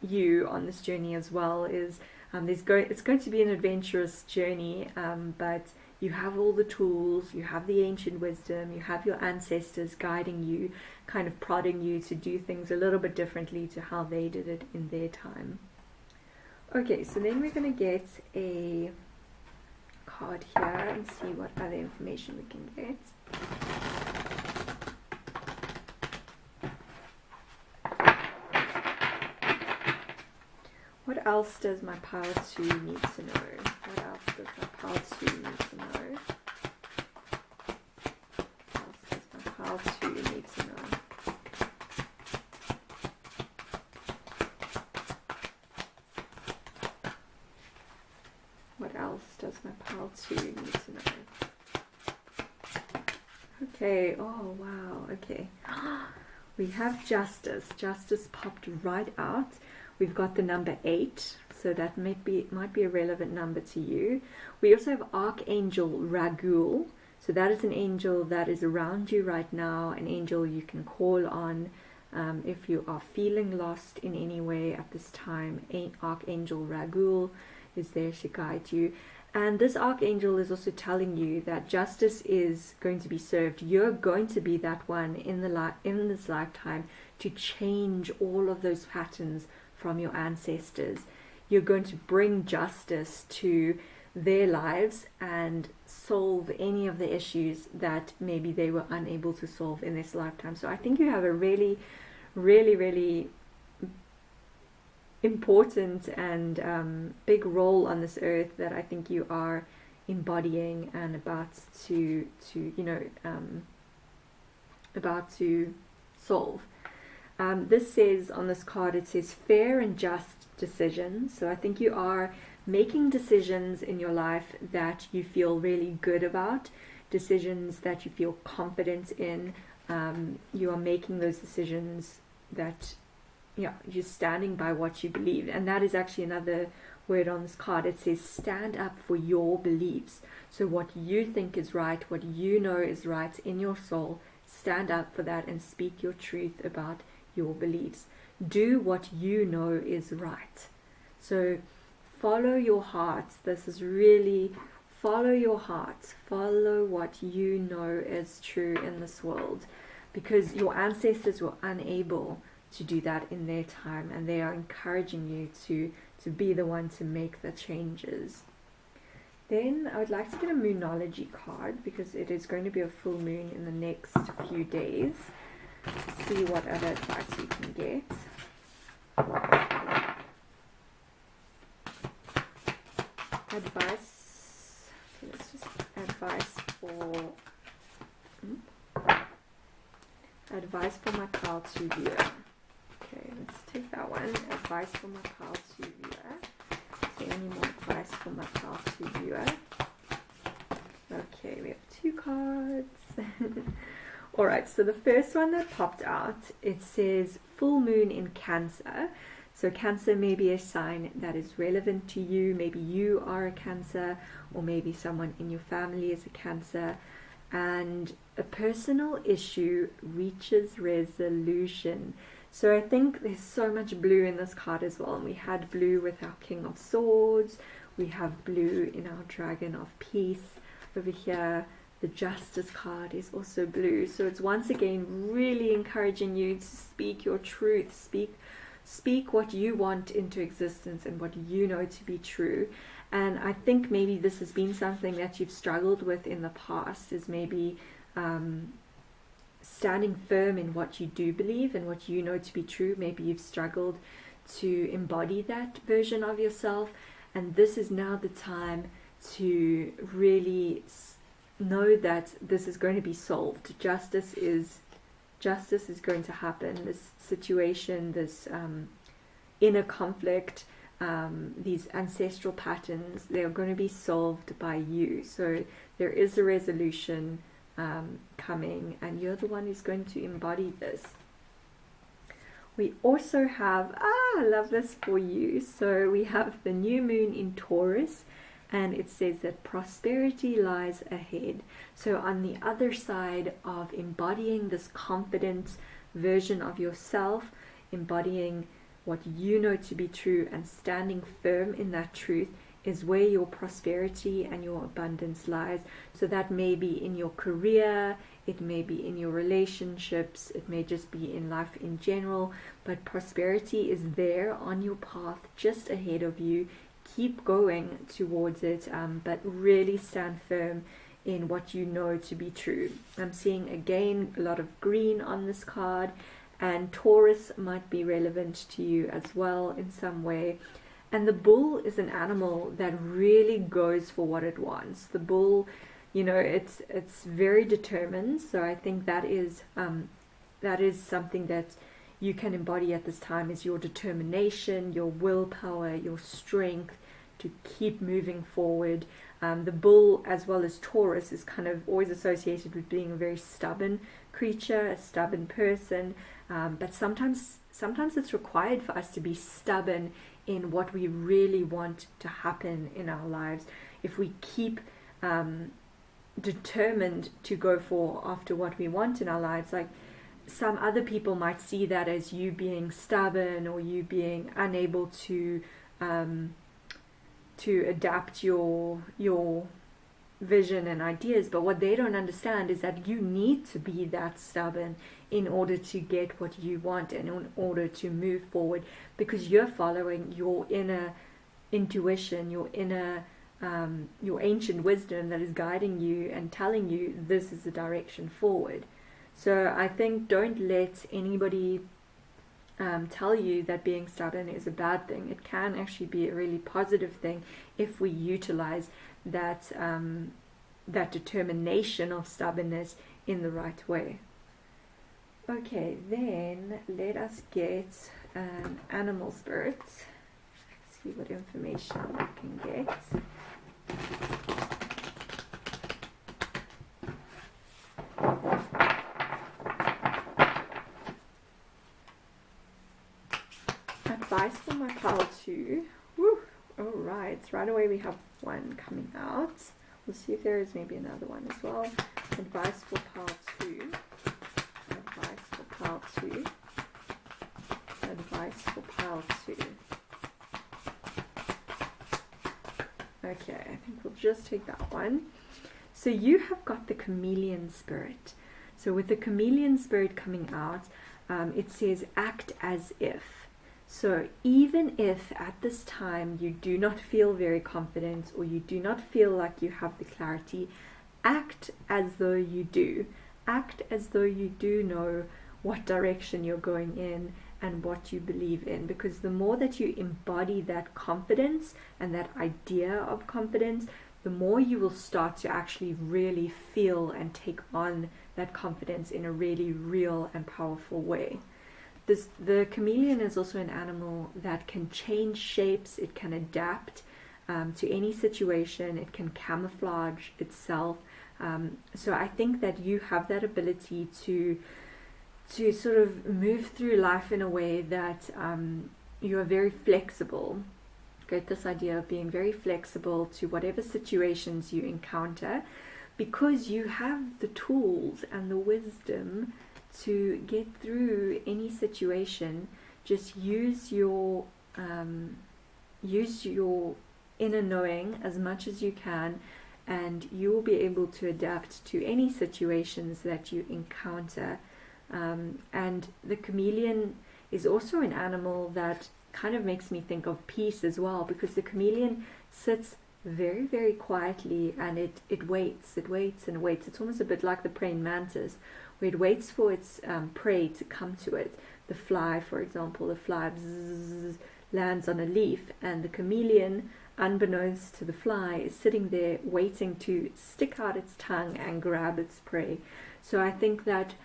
A: you on this journey as well. Is it's going to be an adventurous journey, but you have all the tools, you have the ancient wisdom, you have your ancestors guiding you, kind of prodding you to do things a little bit differently to how they did it in their time. Okay, so then we're going to get a card here and see what other information we can get. What else does my pile 2 need to know? What else does my pile 2 need to know? What else does my pile 2 need to know? What else does my pile 2 need to know? Okay, oh wow, okay. We have Justice. Justice popped right out. We've got the number 8, so that might be a relevant number to you. We also have Archangel Ragul. So that is an angel that is around you right now, an angel you can call on if you are feeling lost in any way at this time. Archangel Ragul is there to guide you. And this archangel is also telling you that justice is going to be served. You're going to be that one in this lifetime to change all of those patterns from your ancestors. You're going to bring justice to their lives and solve any of the issues that maybe they were unable to solve in this lifetime. So I think you have a really, really, really important and big role on this earth that I think you are embodying and about to solve. This says on this card, it says fair and just decisions. So I think you are making decisions in your life that you feel really good about, decisions that you feel confident in. You are making those decisions that, you're standing by what you believe. And that is actually another word on this card. It says stand up for your beliefs. So what you think is right, what you know is right in your soul, stand up for that and speak your truth about your beliefs. Do what you know is right. So follow your heart. This is really follow your heart. Follow what you know is true in this world, because your ancestors were unable to do that in their time, and they are encouraging you to be the one to make the changes. Then I would like to get a moonology card, because it is going to be a full moon in the next few days. See what other advice you can get. Advice. Okay, let's just advice for my pile 2 viewer. Okay, let's take that one. Advice for my pile 2 viewer. Is there any more advice for my pile 2 viewer? Okay, we have 2 cards. Alright, so the first one that popped out, it says full moon in Cancer. So Cancer may be a sign that is relevant to you. Maybe you are a Cancer, or maybe someone in your family is a Cancer. And a personal issue reaches resolution. So I think there's so much blue in this card as well. And we had blue with our King of Swords. We have blue in our Dragon of Peace over here. The Justice card is also blue. So it's once again really encouraging you to speak your truth. Speak what you want into existence and what you know to be true. And I think maybe this has been something that you've struggled with in the past, is maybe standing firm in what you do believe and what you know to be true. Maybe you've struggled to embody that version of yourself, and this is now the time to really know that this is going to be solved. Justice is going to happen. This situation, this inner conflict, these ancestral patterns, they are going to be solved by you. So there is a resolution coming, and you're the one who's going to embody this. We also have, I love this for you. So we have the new moon in Taurus, and it says that prosperity lies ahead. So on the other side of embodying this confident version of yourself, embodying what you know to be true and standing firm in that truth, is where your prosperity and your abundance lies. So that may be in your career, it may be in your relationships, it may just be in life in general, but prosperity is there on your path, just ahead of you. keep going towards it, but really stand firm in what you know to be true. I'm seeing again a lot of green on this card, and Taurus might be relevant to you as well in some way. And the bull is an animal that really goes for what it wants. The bull, you know, it's very determined. So I think that is something that you can embody at this time, is your determination, your willpower, your strength to keep moving forward. The bull, as well as Taurus, is kind of always associated with being a very stubborn creature, a stubborn person. But sometimes it's required for us to be stubborn in what we really want to happen in our lives. If we keep determined to go after what we want in our lives, like some other people might see that as you being stubborn, or you being unable to adapt your vision and ideas. But what they don't understand is that you need to be that stubborn in order to get what you want and in order to move forward, because you're following your inner intuition, your inner your ancient wisdom that is guiding you and telling you this is the direction forward. So I think don't let anybody tell you that being stubborn is a bad thing. It can actually be a really positive thing if we utilize that determination of stubbornness in the right way. Okay, then let us get an animal spirit. See what information we can get. Advice for my pile 2. Woo! Alright, right away we have one coming out. We'll see if there is maybe another one as well. Advice for pile 2. Advice for pile 2. Advice for pile 2. Okay, I think we'll just take that one. So you have got the chameleon spirit. So with the chameleon spirit coming out, it says act as if. So even if at this time you do not feel very confident, or you do not feel like you have the clarity, act as though you do. Act as though you do know what direction you're going in and what you believe in, because the more that you embody that confidence and that idea of confidence, the more you will start to actually really feel and take on that confidence in a really real and powerful way. The chameleon is also an animal that can change shapes. It can adapt to any situation. It can camouflage itself. So I think that you have that ability to sort of move through life in a way that you are very flexible. Get this idea of being very flexible to whatever situations you encounter, because you have the tools and the wisdom to get through any situation. Just use your inner knowing as much as you can, and you will be able to adapt to any situations that you encounter. And the chameleon is also an animal that kind of makes me think of peace as well, because the chameleon sits very, very quietly, and it waits and waits. It's almost a bit like the praying mantis, where it waits for its prey to come to it. The fly, for example, the fly lands on a leaf, and the chameleon, unbeknownst to the fly, is sitting there waiting to stick out its tongue and grab its prey. So I think that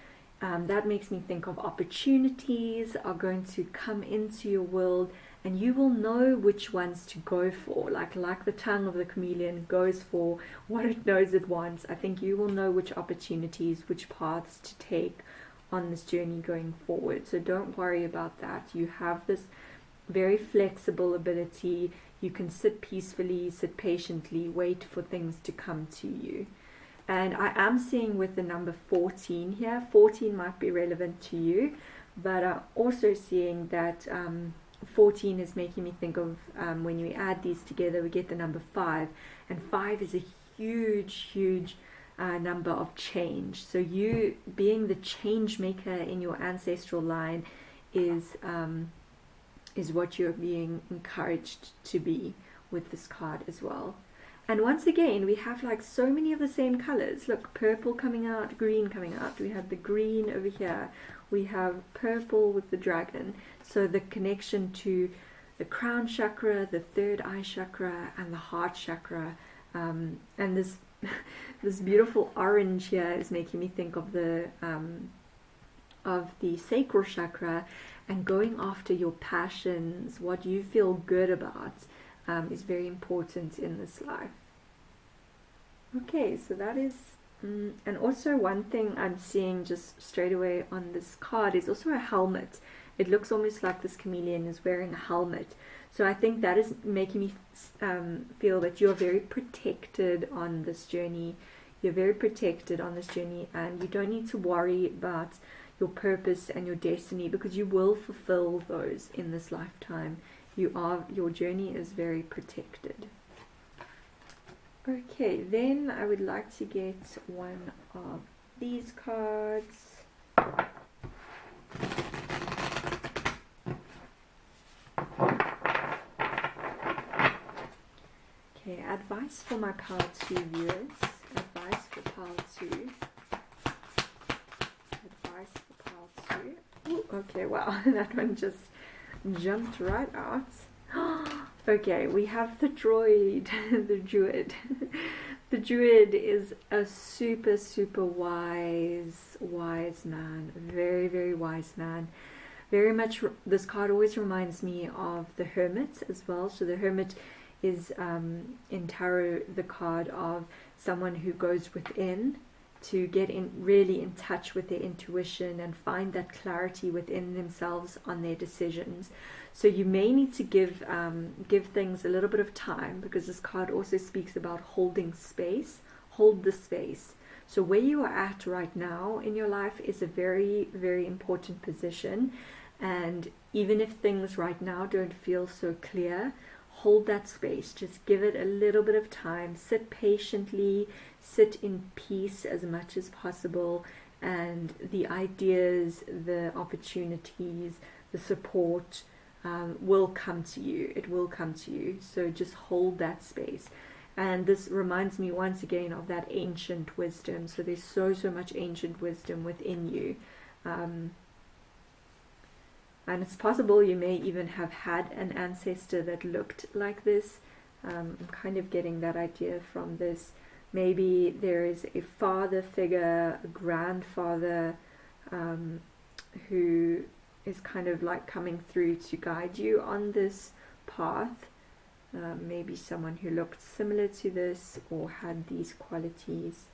A: that makes me think of opportunities are going to come into your world, and you will know which ones to go for. Like the tongue of the chameleon goes for what it knows it wants. I think you will know which opportunities, which paths to take on this journey going forward. So don't worry about that. You have this very flexible ability. You can sit peacefully, sit patiently, wait for things to come to you. And I am seeing with the number 14 here, 14 might be relevant to you, but I'm also seeing that 14 is making me think of when we add these together, we get the number 5, and 5 is a huge number of change. So you being the change maker in your ancestral line is what you're being encouraged to be with this card as well. And once again, we have like so many of the same colors. Look, purple coming out, green coming out. We have the green over here. We have purple with the dragon. So the connection to the crown chakra, the third eye chakra, and the heart chakra. And this this beautiful orange here is making me think of the sacral chakra, and going after your passions, what you feel good about, is very important in this life. Okay, so that is, and also one thing I'm seeing just straight away on this card is also a helmet. It looks almost like this chameleon is wearing a helmet. So I think that is making me feel that you're very protected on this journey. You're very protected on this journey, and you don't need to worry about your purpose and your destiny, because you will fulfill those in this lifetime. Your journey is very protected. Okay, then I would like to get one of these cards. Okay, advice for my Pile 2 viewers. Advice for Pile 2. Advice for Pile 2. Ooh, okay, wow, that one just jumped right out. Okay, we have the droid, the druid. The druid is a super, super wise man. Very, very wise man. Very much, this card always reminds me of the hermit as well. So the hermit is in tarot the card of someone who goes within to get really in touch with their intuition and find that clarity within themselves on their decisions. So you may need to give things a little bit of time, because this card also speaks about holding space. Hold the space. So where you are at right now in your life is a very, very important position, and even if things right now don't feel so clear, hold that space. Just give it a little bit of time. Sit patiently, sit in peace as much as possible, and the ideas, the opportunities, the support will come to you. It will come to you. So just hold that space. And this reminds me once again of that ancient wisdom. So there's so much ancient wisdom within you. And it's possible you may even have had an ancestor that looked like this. I'm kind of getting that idea from this. Maybe there is a father figure, a grandfather, who is kind of like coming through to guide you on this path. Maybe someone who looked similar to this or had these qualities.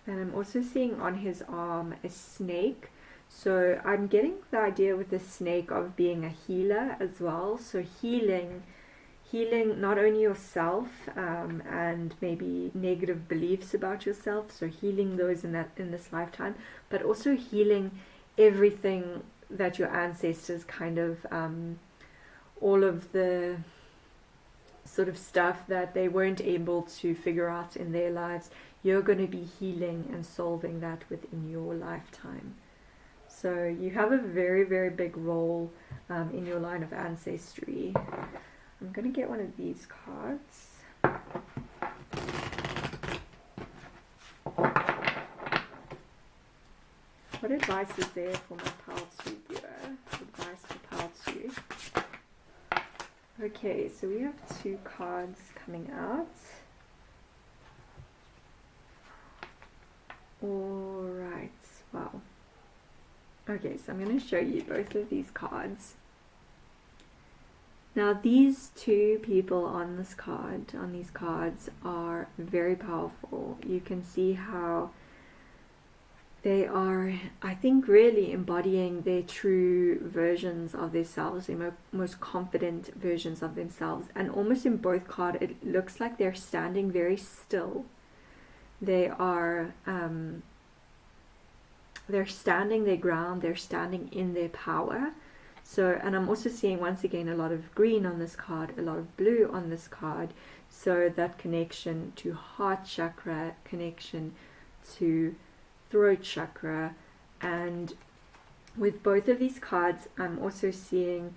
A: And I'm also seeing on his arm a snake. So I'm getting the idea with the snake of being a healer as well. So healing not only yourself and maybe negative beliefs about yourself, so healing those in this lifetime, but also healing everything that your ancestors kind of all of the sort of stuff that they weren't able to figure out in their lives. You're going to be healing and solving that within your lifetime. So you have a very, very big role in your line of ancestry. I'm going to get one of these cards. What advice is there for my Pile 2 viewer? Advice for Pile 2. Okay, so we have 2 cards coming out. Alright, wow. Okay, so I'm going to show you both of these cards. Now these 2 people on these cards are very powerful. You can see how they are, I think, really embodying their true versions of themselves, their most confident versions of themselves. And almost in both cards, it looks like they're standing very still. They are, they're standing their ground, they're standing in their power. So, and I'm also seeing once again a lot of green on this card, a lot of blue on this card. So that connection to heart chakra, connection to throat chakra. And with both of these cards, I'm also seeing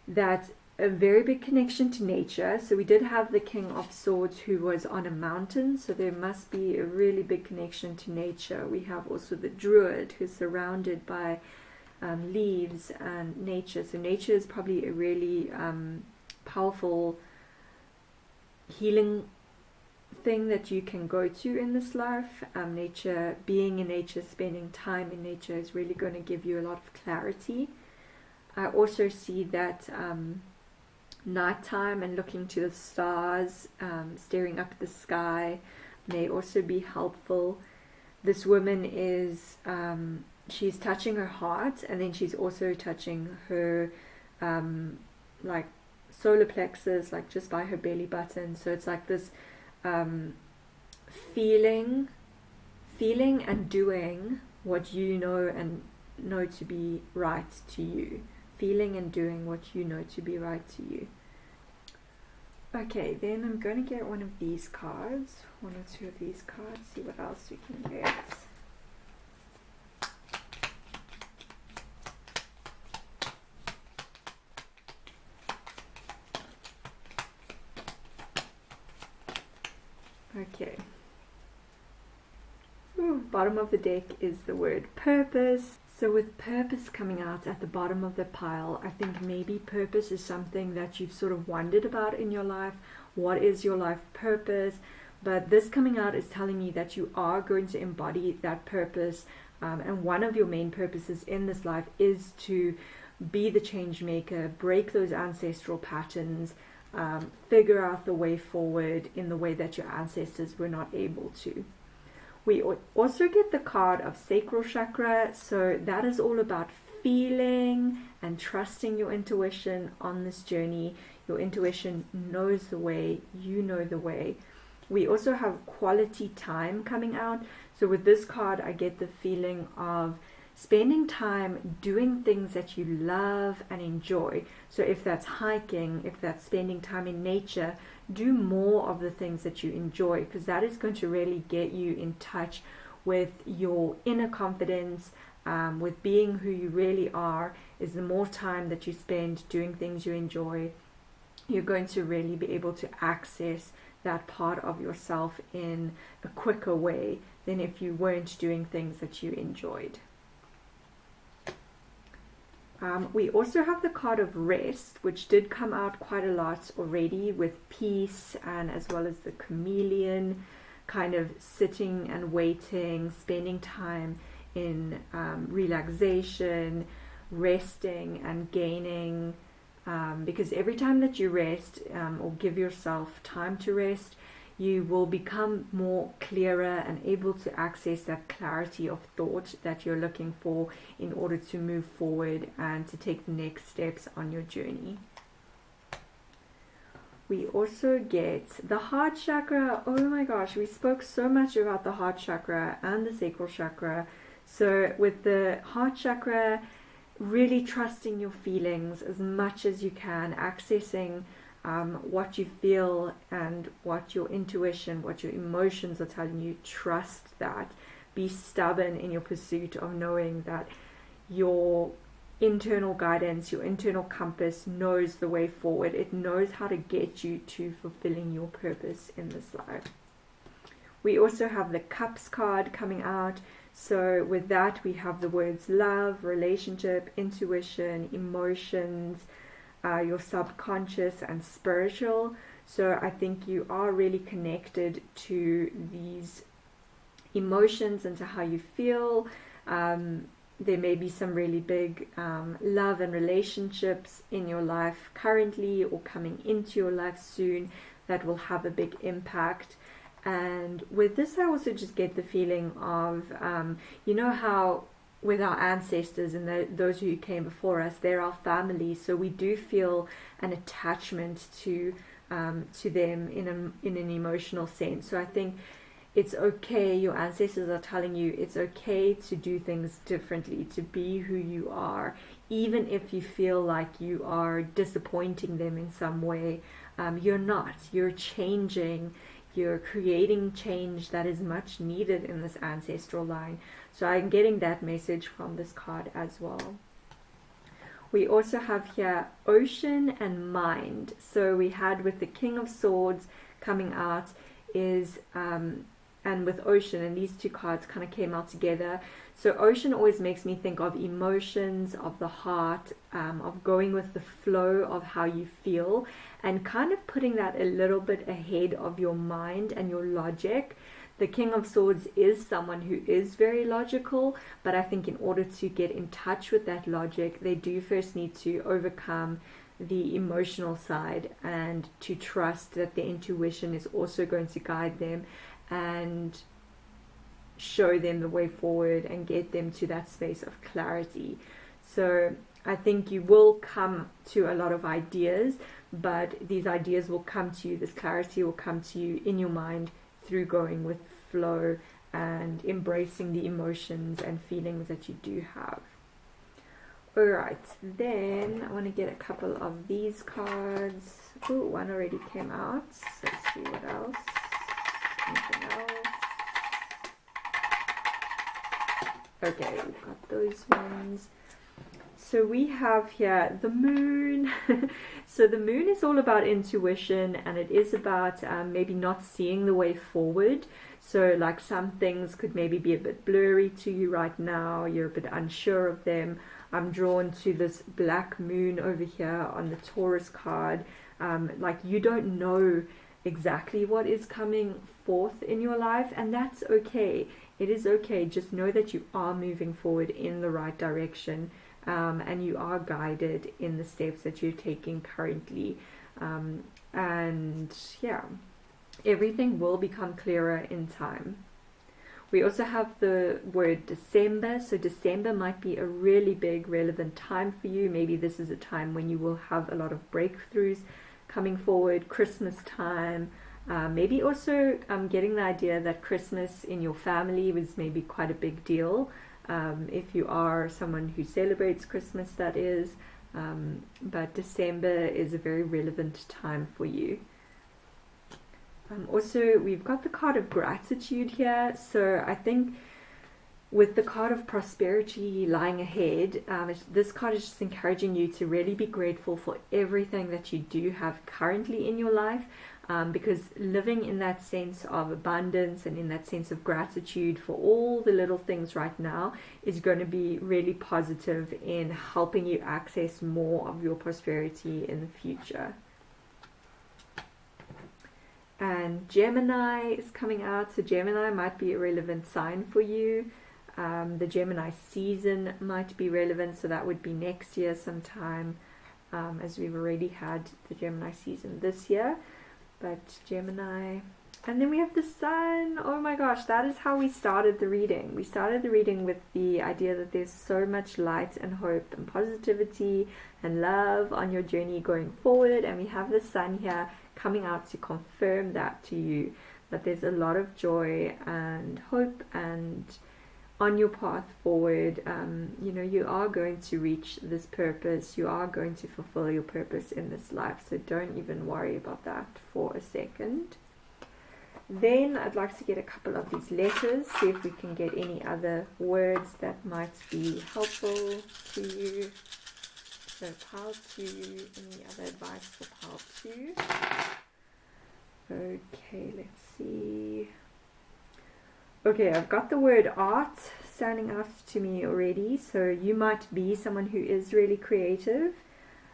A: That's a very big connection to nature. So we did have the King of Swords who was on a mountain, so there must be a really big connection to nature. We have also the Druid who's surrounded by leaves and nature. So nature is probably a really powerful healing thing that you can go to in this life. Nature, being in nature, spending time in nature is really going to give you a lot of clarity. I also see that nighttime and looking to the stars, staring up at the sky may also be helpful. This woman is, she's touching her heart, and then she's also touching her like solar plexus, like just by her belly button. So it's like this feeling and doing what you know to be right to you. Feeling and doing what you know to be right to you. Okay, then I'm going to get one of these cards, one or two of these cards, see what else we can get. Okay. Ooh, bottom of the deck is the word purpose. So with purpose coming out at the bottom of the pile, I think maybe purpose is something that you've sort of wondered about in your life. What is your life purpose? But this coming out is telling me that you are going to embody that purpose. And one of your main purposes in this life is to be the change maker, break those ancestral patterns, figure out the way forward in the way that your ancestors were not able to. We also get the card of sacral chakra, so that is all about feeling and trusting your intuition on this journey. Your intuition knows the way, you know the way. We also have quality time coming out, so with this card I get the feeling of spending time doing things that you love and enjoy. So if that's hiking, if that's spending time in nature, do more of the things that you enjoy, because that is going to really get you in touch with your inner confidence, with being who you really are. Is the more time that you spend doing things you enjoy, you're going to really be able to access that part of yourself in a quicker way than if you weren't doing things that you enjoyed. We also have the card of rest, which did come out quite a lot already, with peace, and as well as the chameleon, kind of sitting and waiting, spending time in relaxation, resting and gaining, because every time that you rest or give yourself time to rest, you will become more clearer and able to access that clarity of thought that you're looking for in order to move forward and to take the next steps on your journey. We also get the heart chakra. Oh my gosh, we spoke so much about the heart chakra and the sacral chakra. So with the heart chakra, really trusting your feelings as much as you can, accessing what you feel and what your intuition, what your emotions are telling you. Trust that. Be stubborn in your pursuit of knowing that your internal guidance, your internal compass knows the way forward. It knows how to get you to fulfilling your purpose in this life. We also have the Cups card coming out. So with that we have the words love, relationship, intuition, emotions, your subconscious and spiritual. So I think you are really connected to these emotions and to how you feel. There may be some really big love and relationships in your life currently or coming into your life soon that will have a big impact. And with this I also just get the feeling of you know how with our ancestors and those who came before us, they're our family, so we do feel an attachment to them in an emotional sense. So I think it's okay, your ancestors are telling you it's okay to do things differently, to be who you are, even if you feel like you are disappointing them in some way. You're not. You're changing. You're creating change that is much needed in this ancestral line. So I'm getting that message from this card as well. We also have here ocean and mind. So we had with the King of Swords coming out is and with ocean, and these two cards kind of came out together. So ocean always makes me think of emotions, of the heart, of going with the flow of how you feel, and kind of putting that a little bit ahead of your mind and your logic. The King of Swords is someone who is very logical, but I think in order to get in touch with that logic, they do first need to overcome the emotional side and to trust that their intuition is also going to guide them and show them the way forward and get them to that space of clarity. So I think you will come to a lot of ideas, but these ideas will come to you, this clarity will come to you in your mind through going with flow and embracing the emotions and feelings that you do have. Alright, then I want to get a couple of these cards. Oh, one already came out. Let's see what else. Anything else? Okay, we've got those ones. So we have here the moon. So the moon is all about intuition, and it is about maybe not seeing the way forward. So like some things could maybe be a bit blurry to you right now. You're a bit unsure of them. I'm drawn to this black moon over here on the Taurus card. Like you don't know exactly what is coming forth in your life, and that's okay. It is okay. Just know that you are moving forward in the right direction, and you are guided in the steps that you're taking currently. And yeah, everything will become clearer in time. We also have the word December. So December might be a really big relevant time for you. Maybe this is a time when you will have a lot of breakthroughs coming forward. Christmas time. Maybe also getting the idea that Christmas in your family was maybe quite a big deal. If you are someone who celebrates Christmas, that is. But December is a very relevant time for you. Also, we've got the card of gratitude here. So I think with the card of prosperity lying ahead, this card is just encouraging you to really be grateful for everything that you do have currently in your life, because living in that sense of abundance and in that sense of gratitude for all the little things right now is going to be really positive in helping you access more of your prosperity in the future. And Gemini is coming out, so Gemini might be a relevant sign for you. The Gemini season might be relevant, so that would be next year sometime, as we've already had the Gemini season this year. But Gemini, and then we have the Sun. Oh my gosh, that is how we started the reading. We started the reading with the idea that there's so much light and hope and positivity and love on your journey going forward, and we have the Sun here coming out to confirm that to you, that there's a lot of joy and hope and on your path forward. You know, you are going to reach this purpose, you are going to fulfill your purpose in this life, so don't even worry about that for a second. Then I'd like to get a couple of these letters, see if we can get any other words that might be helpful to you. So pile 2, any other advice for pile 2? Okay, let's see. Okay, I've got the word art standing out to me already. So you might be someone who is really creative.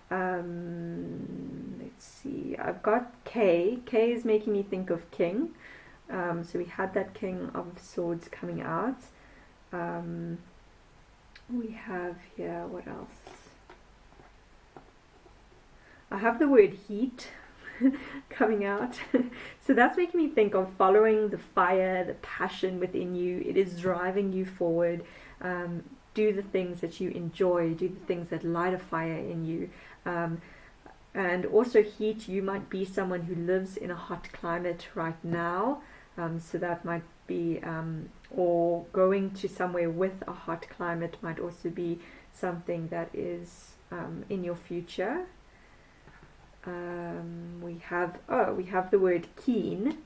A: Let's see. I've got K. K is making me think of king. So we had that King of Swords coming out. We have here, what else? I have the word heat coming out. So that's making me think of following the fire, the passion within you. It is driving you forward. Do the things that you enjoy. Do the things that light a fire in you. And also heat, you might be someone who lives in a hot climate right now. So that might be, or going to somewhere with a hot climate might also be something that is in your future. We have the word keen.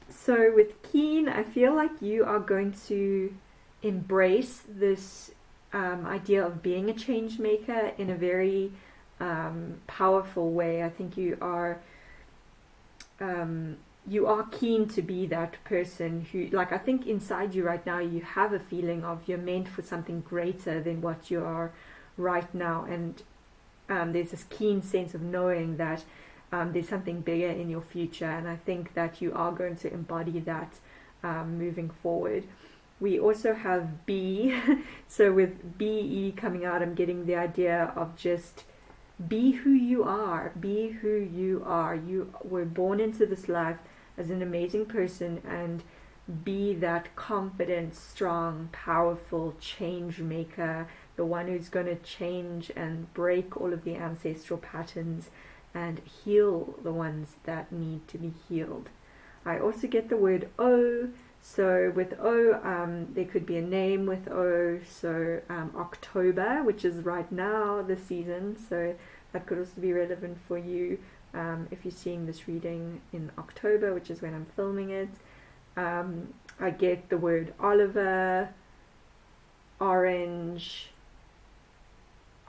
A: So with keen, I feel like you are going to embrace this idea of being a change maker in a very powerful way. I think you are keen to be that person who, like, I think inside you right now you have a feeling of you're meant for something greater than what you are right now, and there's this keen sense of knowing that there's something bigger in your future, and I think that you are going to embody that moving forward. We also have B, so with BE coming out, I'm getting the idea of just be who you are. Be who you are. You were born into this life as an amazing person, and be that confident, strong, powerful change maker, the one who's going to change and break all of the ancestral patterns and heal the ones that need to be healed. I also get the word O. So with O, there could be a name with O. So October, which is right now the season, so that could also be relevant for you if you're seeing this reading in October, which is when I'm filming it. I get the word Oliver, Orange,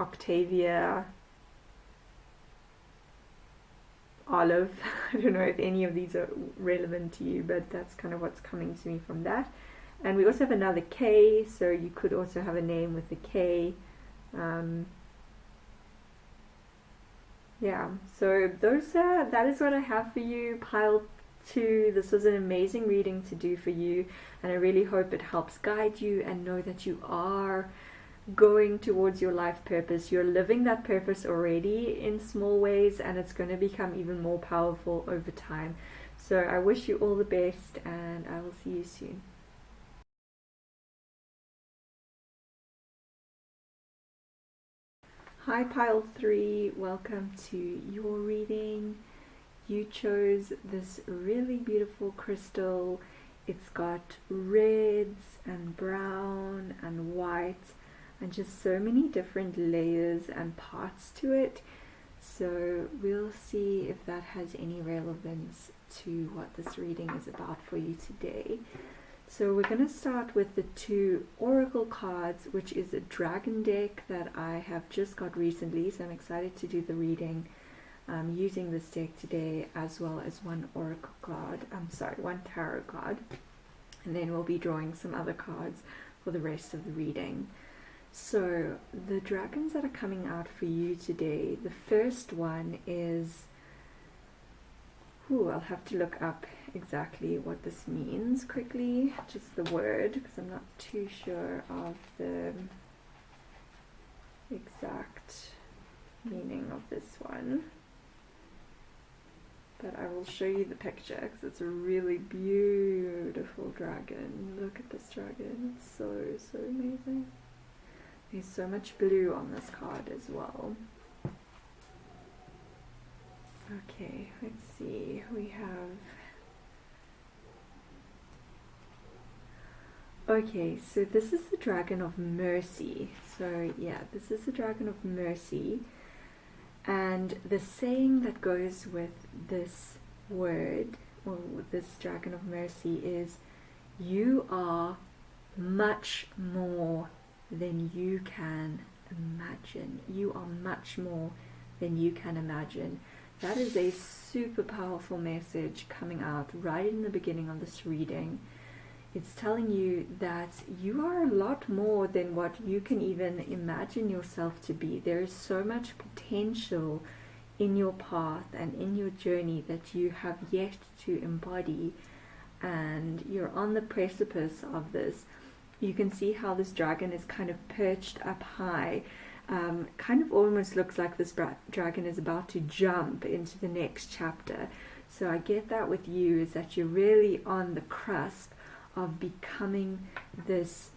A: Octavia, Olive. I don't know if any of these are relevant to you, but that's kind of what's coming to me from that. And we also have another K, so you could also have a name with a K. Yeah, so that is what I have for you, pile 2. This was an amazing reading to do for you, and I really hope it helps guide you and know that you are going towards your life purpose. You're living that purpose already in small ways, and it's going to become even more powerful over time. So I wish you all the best, and I will see you soon. Hi pile 3, welcome to your reading. You chose this really beautiful crystal. It's got reds and brown and white and just so many different layers and parts to it. So we'll see if that has any relevance to what this reading is about for you today. So we're going to start with the 2 oracle cards, which is a dragon deck that I have just got recently, so I'm excited to do the reading using this deck today, as well as one oracle card, one tarot card, and then we'll be drawing some other cards for the rest of the reading. So the dragons that are coming out for you today, the first one is, I'll have to look up exactly what this means quickly, just the word, because I'm not too sure of the exact meaning of this one. But I will show you the picture, because it's a really beautiful dragon. Look at this dragon, it's so amazing. There's so much blue on this card as well. Okay, let's see, we have... Okay, so this is the Dragon of Mercy. So yeah, this is the Dragon of Mercy. And the saying that goes with this word, or with this Dragon of Mercy, is, you are much more than you can imagine. You are much more than you can imagine. That is a super powerful message coming out right in the beginning of this reading. It's telling you that you are a lot more than what you can even imagine yourself to be. There is so much potential in your path and in your journey that you have yet to embody, and you're on the precipice of this. You can see how this dragon is kind of perched up high. Kind of almost looks like this dragon is about to jump into the next chapter. So I get that with you, is that you're really on the cusp of becoming this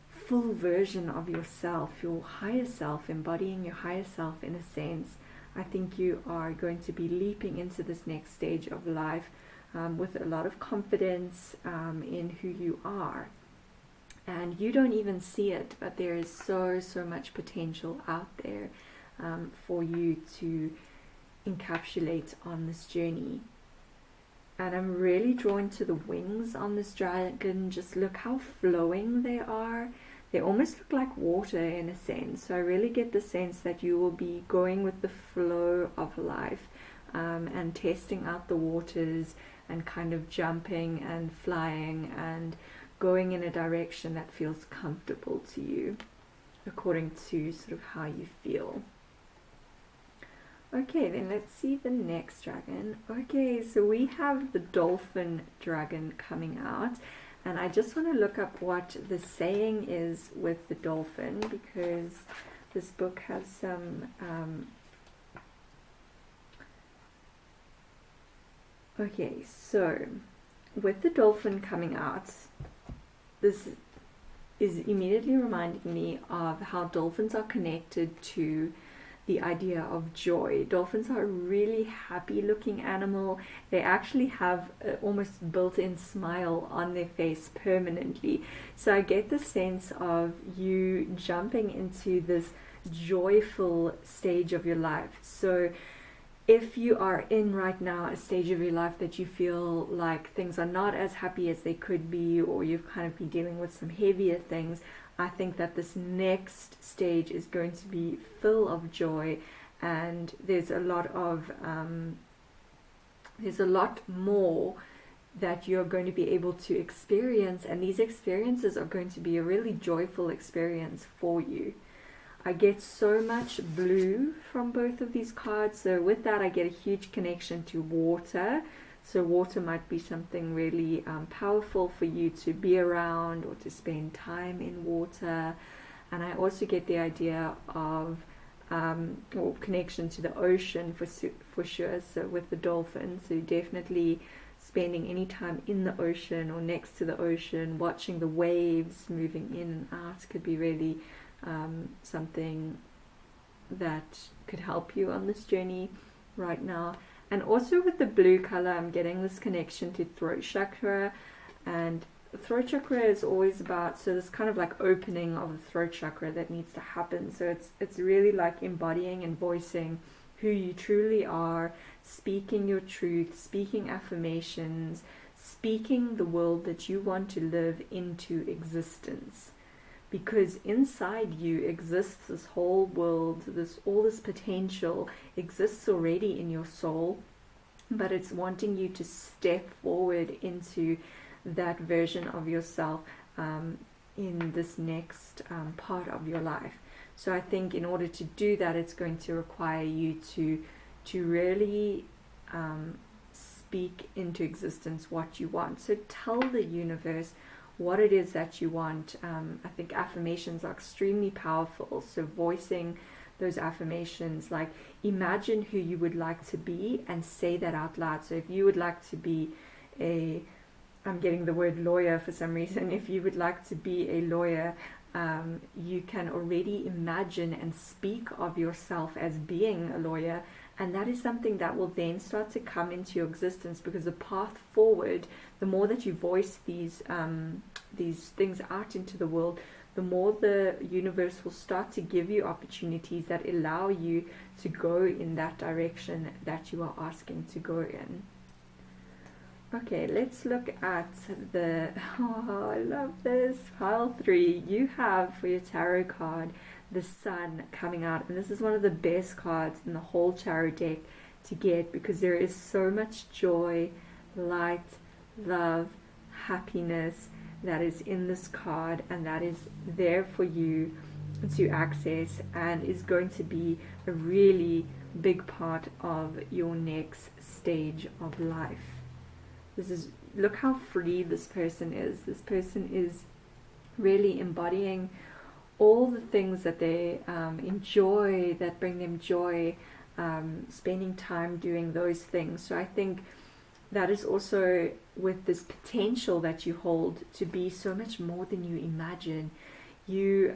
A: full version of yourself, your higher self, embodying your higher self in a sense. I think you are going to be leaping into this next stage of life with a lot of confidence in who you are. And you don't even see it, but there is so much potential out there for you to encapsulate on this journey. And I'm really drawn to the wings on this dragon. Just look how flowing they are. they almost look like water in a sense. So I really get the sense that you will be going with the flow of life, and testing out the waters and kind of jumping and flying and going in a direction that feels comfortable to you, according to sort of how you feel. Okay, then let's see the next dragon. Okay, so we have the dolphin dragon coming out, and I just want to look up what the saying is with the dolphin, because this book has some okay, so with the dolphin coming out, this is immediately reminding me of how dolphins are connected to the idea of joy. Dolphins are a really happy looking animal. They actually have an almost built-in smile on their face permanently. So I get the sense of you jumping into this joyful stage of your life. So if you are in right now a stage of your life that you feel like things are not as happy as they could be, or you've kind of been dealing with some heavier things, I think that this next stage is going to be full of joy, and there's a lot more that you're going to be able to experience, and these experiences are going to be a really joyful experience for you. I get so much blue from both of these cards, so with that I get a huge connection to water. So water might be something really powerful for you to be around or to spend time in water. And I also get the idea of or connection to the ocean for sure. So with the dolphins, so definitely spending any time in the ocean or next to the ocean, watching the waves moving in and out could be really something that could help you on this journey right now. And also with the blue color, I'm getting this connection to throat chakra, and throat chakra is always about, so this kind of like opening of the throat chakra that needs to happen. So it's really like embodying and voicing who you truly are, speaking your truth, speaking affirmations, speaking the world that you want to live into existence. Because inside you exists this whole world, all this potential exists already in your soul, but it's wanting you to step forward into that version of yourself in this next part of your life. So I think in order to do that, it's going to require you to really speak into existence what you want. So tell the universe what it is that you want. I think affirmations are extremely powerful. So voicing those affirmations, like imagine who you would like to be and say that out loud. So if you would like to be I'm getting the word lawyer for some reason. If you would like to be a lawyer, you can already imagine and speak of yourself as being a lawyer, and that is something that will then start to come into your existence, because the path forward, the more that you voice these things out into the world, the more the universe will start to give you opportunities that allow you to go in that direction that you are asking to go in. Okay, let's look at I love this, pile 3. You have for your tarot card the Sun coming out, and this is one of the best cards in the whole tarot deck to get, because there is so much joy, light, love, happiness that is in this card, and that is there for you to access, and is going to be a really big part of your next stage of life. Look how free this person is. This person is really embodying all the things that they enjoy, that bring them joy, spending time doing those things. So I think that is also with this potential that you hold to be so much more than you imagine. You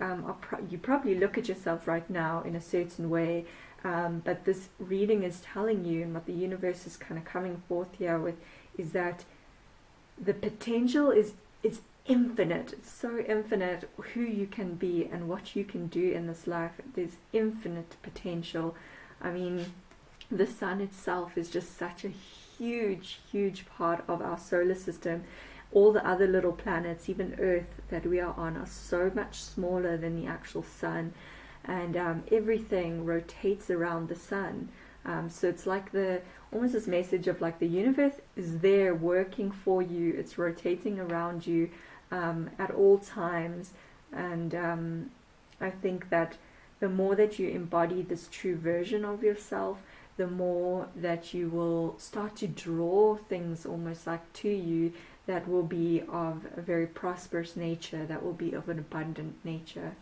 A: you probably look at yourself right now in a certain way, but this reading is telling you, and what the universe is kind of coming forth here with, is that the potential is infinite. It's so infinite who you can be and what you can do in this life. There's infinite potential. I mean, the sun itself is just such a huge part of our solar system. all the other little planets, even Earth that we are on, are so much smaller than the actual sun, and everything rotates around the sun. So it's like almost this message of like the universe is there working for you. It's rotating around you at all times. And I think that the more that you embody this true version of yourself, the more that you will start to draw things almost like to you that will be of a very prosperous nature, that will be of an abundant nature.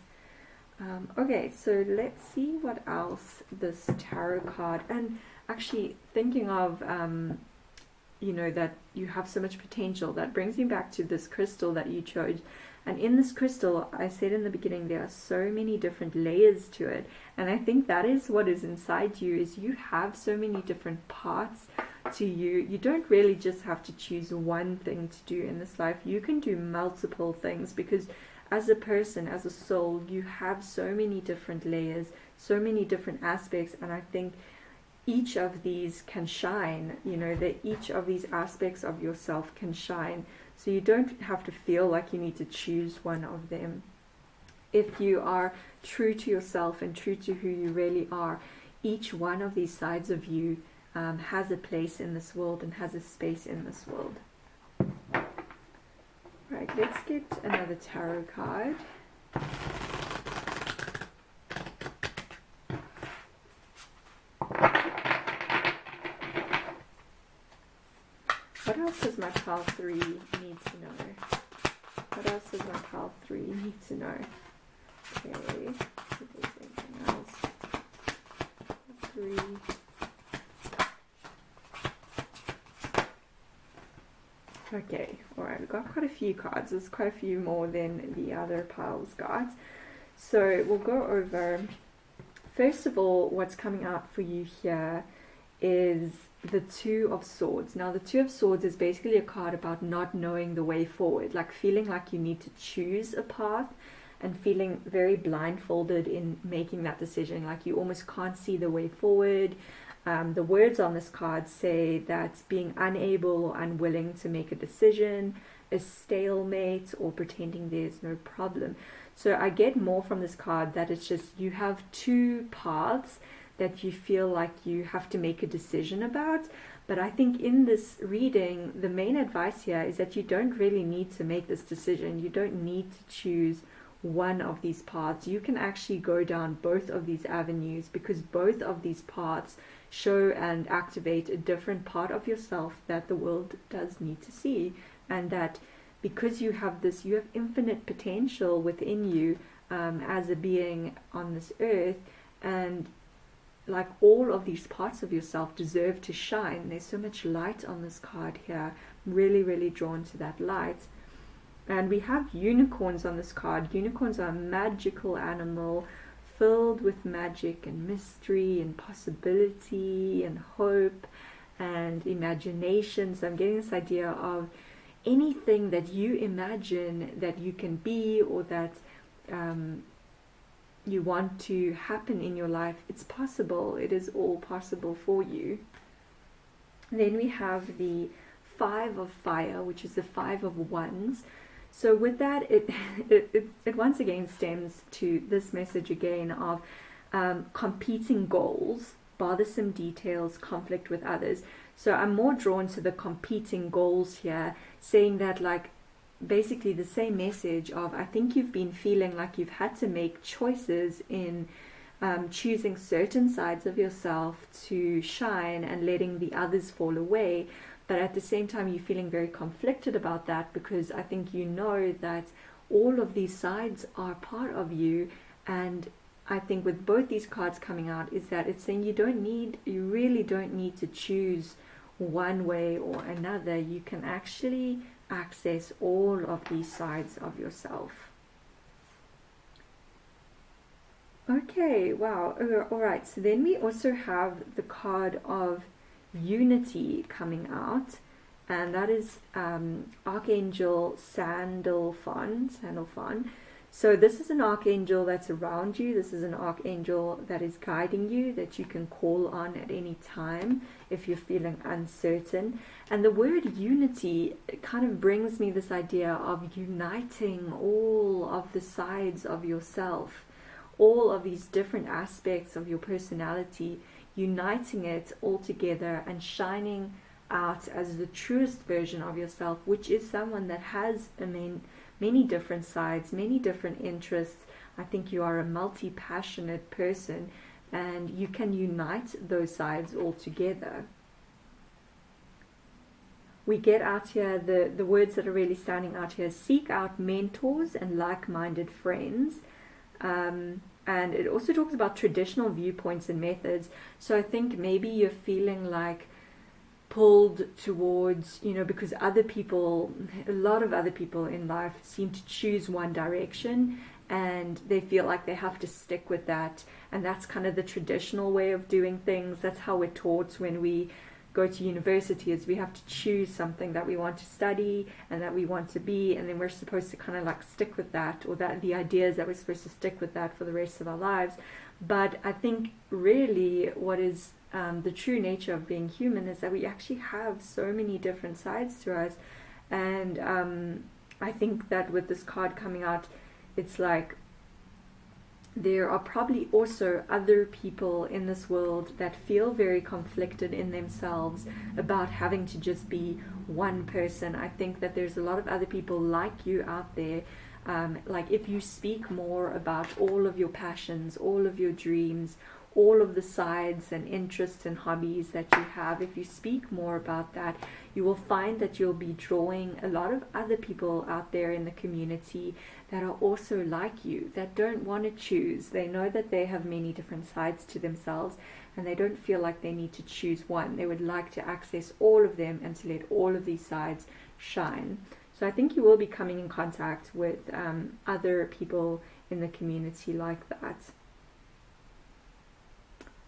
A: Okay, so let's see what else this tarot card, and actually thinking of, that you have so much potential, that brings me back to this crystal that you chose. And in this crystal, I said in the beginning, there are so many different layers to it. And I think that is what is inside you, is you have so many different parts to you. You don't really just have to choose one thing to do in this life. You can do multiple things, because as a person, as a soul, you have so many different layers, so many different aspects. And I think each of these can shine, that each of these aspects of yourself can shine. So you don't have to feel like you need to choose one of them. If you are true to yourself and true to who you really are, each one of these sides of you has a place in this world and has a space in this world. Right, let's get another tarot card. What else does my pile 3 need to know? What else does my pile 3 need to know? Okay, if there's anything else. 3. Okay, alright, we've got quite a few cards. There's quite a few more than the other piles got. So we'll go over, first of all, what's coming out for you here is the Two of Swords. Now, the Two of Swords is basically a card about not knowing the way forward, like feeling like you need to choose a path and feeling very blindfolded in making that decision, like you almost can't see the way forward. The words on this card say that being unable or unwilling to make a decision, a stalemate, or pretending there's no problem. So I get more from this card that it's just you have two paths that you feel like you have to make a decision about. But I think in this reading, the main advice here is that you don't really need to make this decision. You don't need to choose one of these paths. You can actually go down both of these avenues, because both of these paths show and activate a different part of yourself that the world does need to see. And that because you have this, you have infinite potential within you as a being on this earth, and like all of these parts of yourself deserve to shine. There's so much light on this card here. I'm really, really drawn to that light. And we have unicorns on this card. Unicorns are a magical animal filled with magic and mystery and possibility and hope and imagination. So I'm getting this idea of anything that you imagine that you can be, or that you want to happen in your life, it's possible. It is all possible for you. And then we have the Five of Fire, which is the Five of Wands. So with that, it once again stems to this message again of competing goals, bothersome details, conflict with others. So I'm more drawn to the competing goals here, saying that like basically the same message of, I think you've been feeling like you've had to make choices in choosing certain sides of yourself to shine and letting the others fall away. But at the same time, you're feeling very conflicted about that, because I think you know that all of these sides are part of you. And I think with both these cards coming out is that it's saying you really don't need to choose one way or another. You can actually access all of these sides of yourself. Okay, wow. All right, so then we also have the card of Unity coming out, and that is Archangel Sandalphon. So this is an archangel that's around you. This is an archangel that is guiding you, that you can call on at any time if you're feeling uncertain. And the word unity kind of brings me this idea of uniting all of the sides of yourself, all of these different aspects of your personality, uniting it all together and shining out as the truest version of yourself, which is someone that has many different sides, many different interests. I think you are a multi-passionate person, and you can unite those sides all together. We get out here, the words that are really standing out here: seek out mentors and like-minded friends. And it also talks about traditional viewpoints and methods. So I think maybe you're feeling like pulled towards, because other people, a lot of other people in life seem to choose one direction, and they feel like they have to stick with that. And that's kind of the traditional way of doing things. That's how we're taught when we go to university, is we have to choose something that we want to study and that we want to be, and then we're supposed to kind of like stick with that, or that the idea is that we're supposed to stick with that for the rest of our lives. But I think really what is the true nature of being human is that we actually have so many different sides to us. And I think that with this card coming out, it's like there are probably also other people in this world that feel very conflicted in themselves about having to just be one person. I think that there's a lot of other people like you out there. Like if you speak more about all of your passions, all of your dreams, all of the sides and interests and hobbies that you have, if you speak more about that, you will find that you'll be drawing a lot of other people out there in the community that are also like you, that don't want to choose. They know that they have many different sides to themselves, and they don't feel like they need to choose one. They would like to access all of them and to let all of these sides shine. So I think you will be coming in contact with other people in the community like that.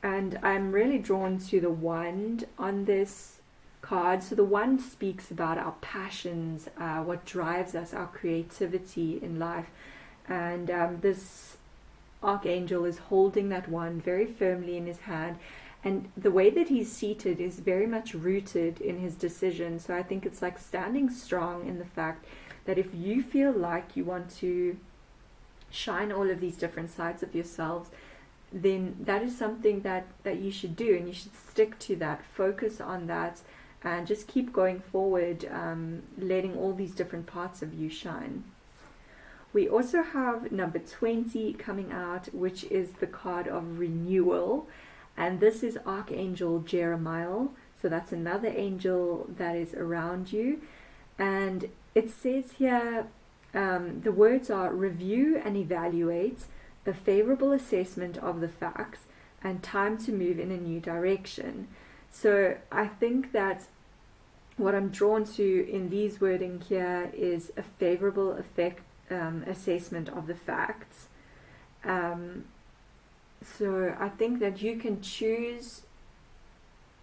A: And I'm really drawn to the wand on this card. So the wand speaks about our passions, what drives us, our creativity in life. And this archangel is holding that wand very firmly in his hand. And the way that he's seated is very much rooted in his decision. So I think it's like standing strong in the fact that if you feel like you want to shine all of these different sides of yourselves, then that is something that you should do, and you should stick to that, focus on that, and just keep going forward, letting all these different parts of you shine. We also have number 20 coming out, which is the card of renewal, and this is Archangel Jeremiah. So that's another angel that is around you, and it says here, the words are review and evaluate, a favorable assessment of the facts, and time to move in a new direction. So I think that what I'm drawn to in these wording here is a favorable assessment of the facts. So I think that you can choose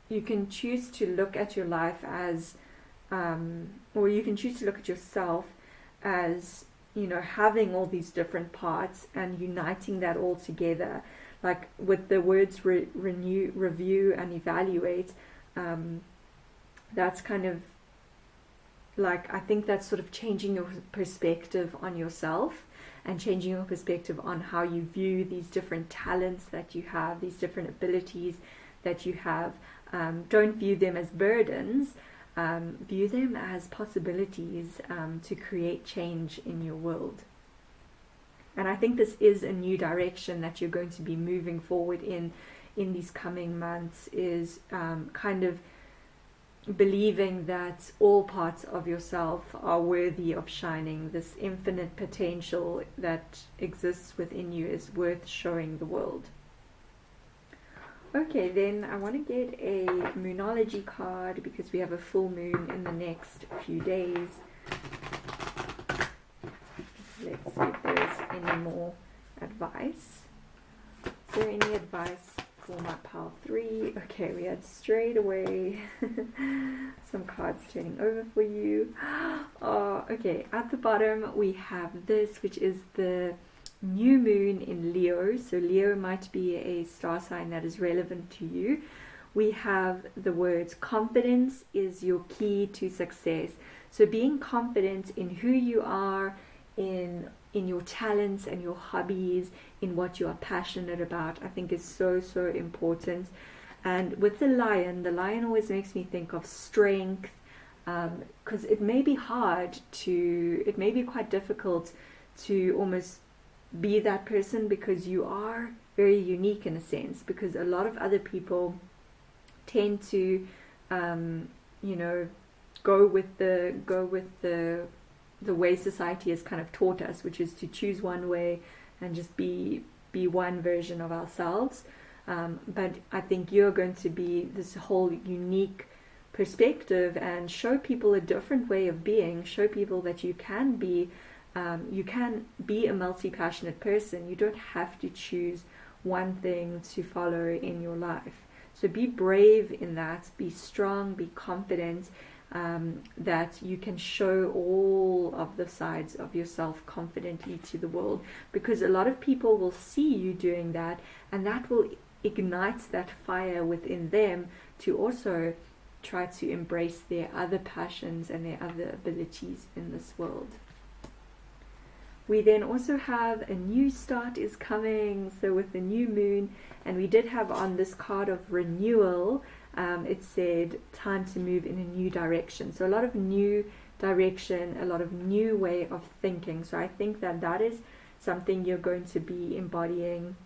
A: to look at your life as, or you can choose to look at yourself as, having all these different parts and uniting that all together. Like with the words renew, review, and evaluate, that's kind of like, I think that's sort of changing your perspective on yourself and changing your perspective on how you view these different talents that you have, these different abilities that you have. Don't view them as burdens. View them as possibilities to create change in your world. And I think this is a new direction that you're going to be moving forward in these coming months, is kind of believing that all parts of yourself are worthy of shining. This infinite potential that exists within you is worth showing the world. Okay, then I want to get a Moonology card because we have a full moon in the next few days. Let's see if there's any more advice. Is there any advice for my pile 3. Okay, we had straight away some cards turning over for you. Oh, okay, at the bottom we have this, which is the new moon in Leo. So Leo might be a star sign that is relevant to you. We have the words confidence is your key to success. So being confident in who you are, in your talents and your hobbies, in what you are passionate about, I think is so important. And with the lion always makes me think of strength, because it may be quite difficult to almost be that person, because you are very unique in a sense, because a lot of other people tend to go with the way society has kind of taught us, which is to choose one way and just be one version of ourselves. But I think you're going to be this whole unique perspective and show people a different way of being, show people that you can be a multi-passionate person. You don't have to choose one thing to follow in your life. So be brave in that, be strong, be confident, that you can show all of the sides of yourself confidently to the world, because a lot of people will see you doing that, and that will ignite that fire within them to also try to embrace their other passions and their other abilities in this world. We then also have a new start is coming, so with the new moon, and we did have on this card of renewal, it said time to move in a new direction. So a lot of new direction, a lot of new way of thinking. So I think that is something you're going to be embodying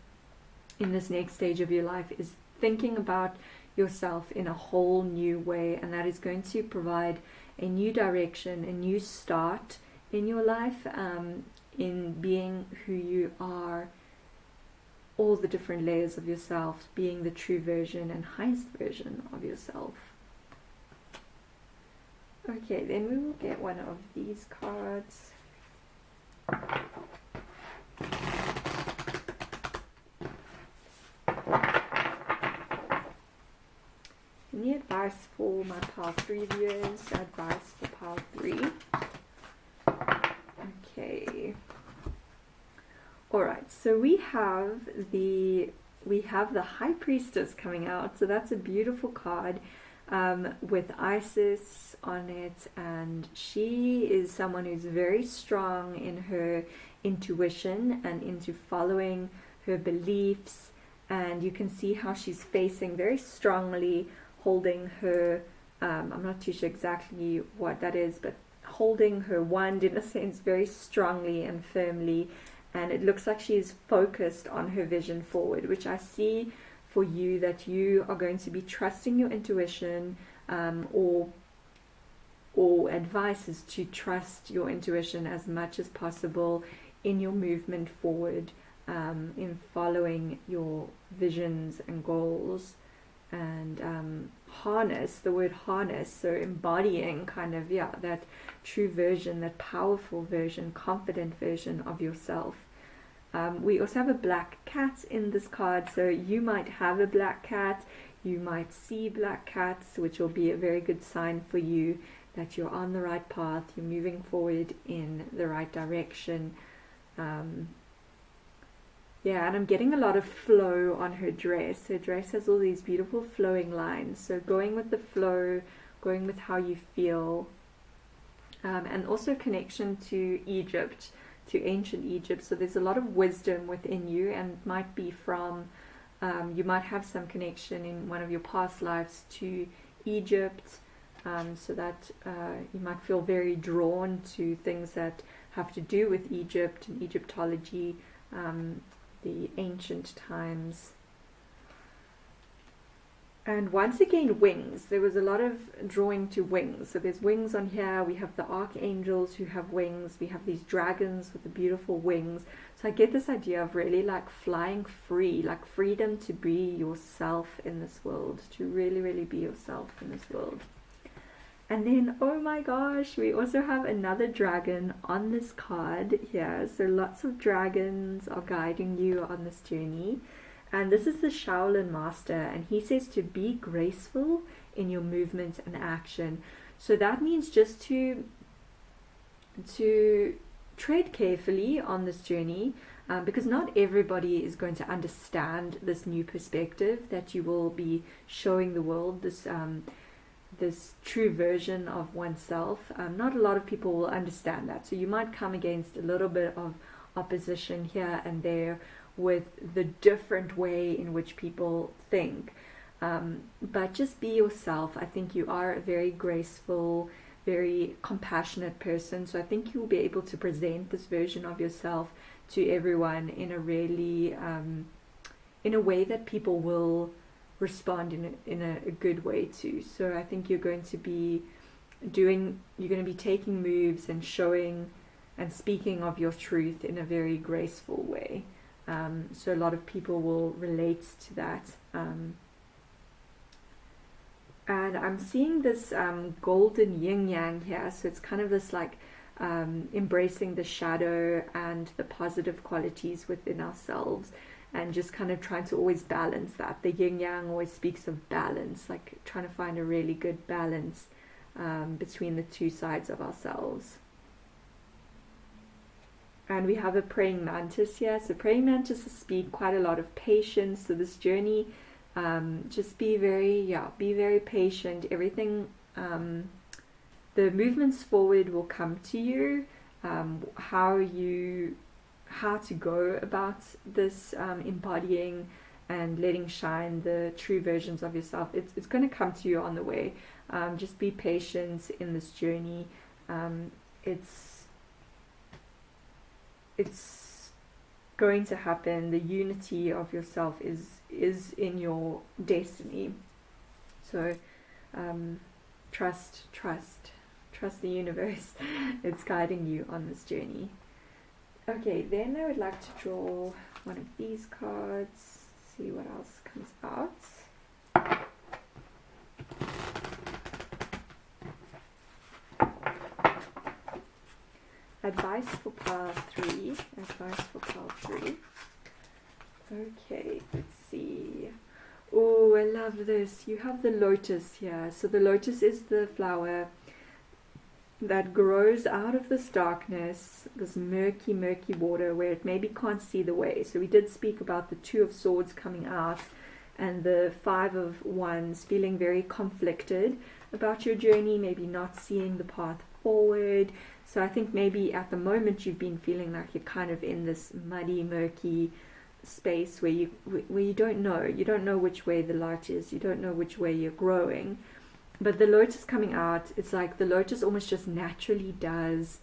A: in this next stage of your life, is thinking about yourself in a whole new way, and that is going to provide a new direction, a new start in your life, in being who you are, all the different layers of yourself, being the true version and highest version of yourself. Okay, then we will get one of these cards. Any advice for my pile 3 viewers? Advice for pile 3. Okay. Alright, so we have the High Priestess coming out. So that's a beautiful card with Isis on it, and she is someone who's very strong in her intuition and into following her beliefs, and you can see how she's facing very strongly, holding her I'm not too sure exactly what that is, but holding her wand in a sense very strongly and firmly, and it looks like she's focused on her vision forward, which I see for you, that you are going to be trusting your intuition, or advice is to trust your intuition as much as possible in your movement forward, in following your visions and goals, and harness, the word harness, so embodying kind of, that true version, that powerful version, confident version of yourself. We also have a black cat in this card, so you might have a black cat, you might see black cats, which will be a very good sign for you that you're on the right path, you're moving forward in the right direction. And I'm getting a lot of flow on her dress. Her dress has all these beautiful flowing lines, so going with the flow, going with how you feel, and also connection to Egypt, to ancient Egypt. So there's a lot of wisdom within you, and it might be from, you might have some connection in one of your past lives to Egypt, so that you might feel very drawn to things that have to do with Egypt and Egyptology, the ancient times. And once again, wings. There was a lot of drawing to wings. So there's wings on here. We have the archangels who have wings. We have these dragons with the beautiful wings. So I get this idea of really like flying free, like freedom to be yourself in this world, to really, really be yourself in this world. And then, oh my gosh, we also have another dragon on this card here. So lots of dragons are guiding you on this journey. And this is the Shaolin master, and he says to be graceful in your movement and action. So that means just to tread carefully on this journey, because not everybody is going to understand this new perspective that you will be showing the world, this true version of oneself. Not a lot of people will understand that, so you might come against a little bit of opposition here and there with the different way in which people think, but just be yourself. I think you are a very graceful, very compassionate person, so I think you'll be able to present this version of yourself to everyone in a really in a way that people will respond in a good way too. So I think you're going to be taking moves and showing and speaking of your truth in a very graceful way. So a lot of people will relate to that. And I'm seeing this golden yin-yang here, so it's kind of this like embracing the shadow and the positive qualities within ourselves, and just kind of trying to always balance that. The yin-yang always speaks of balance, like trying to find a really good balance between the two sides of ourselves. And we have a praying mantis here. So praying mantises speak quite a lot of patience. So this journey, just be very patient. Everything, the movements forward will come to you. How to go about this embodying and letting shine the true versions of yourself. It's going to come to you on the way. Just be patient in this journey. It's going to happen. The unity of yourself is in your destiny. So trust the universe. It's guiding you on this journey. Okay, then I would like to draw one of these cards, see what else comes out. Advice for pile 3. Okay, let's see. Oh, I love this. You have the lotus here. So the lotus is the flower that grows out of this darkness, this murky water where it maybe can't see the way. So we did speak about the Two of Swords coming out and the Five of Wands, feeling very conflicted about your journey, maybe not seeing the path forward. So I think maybe at the moment you've been feeling like you're kind of in this muddy, murky space where you don't know which way the light is, you don't know which way you're growing. But the lotus coming out, it's like the lotus almost just naturally does.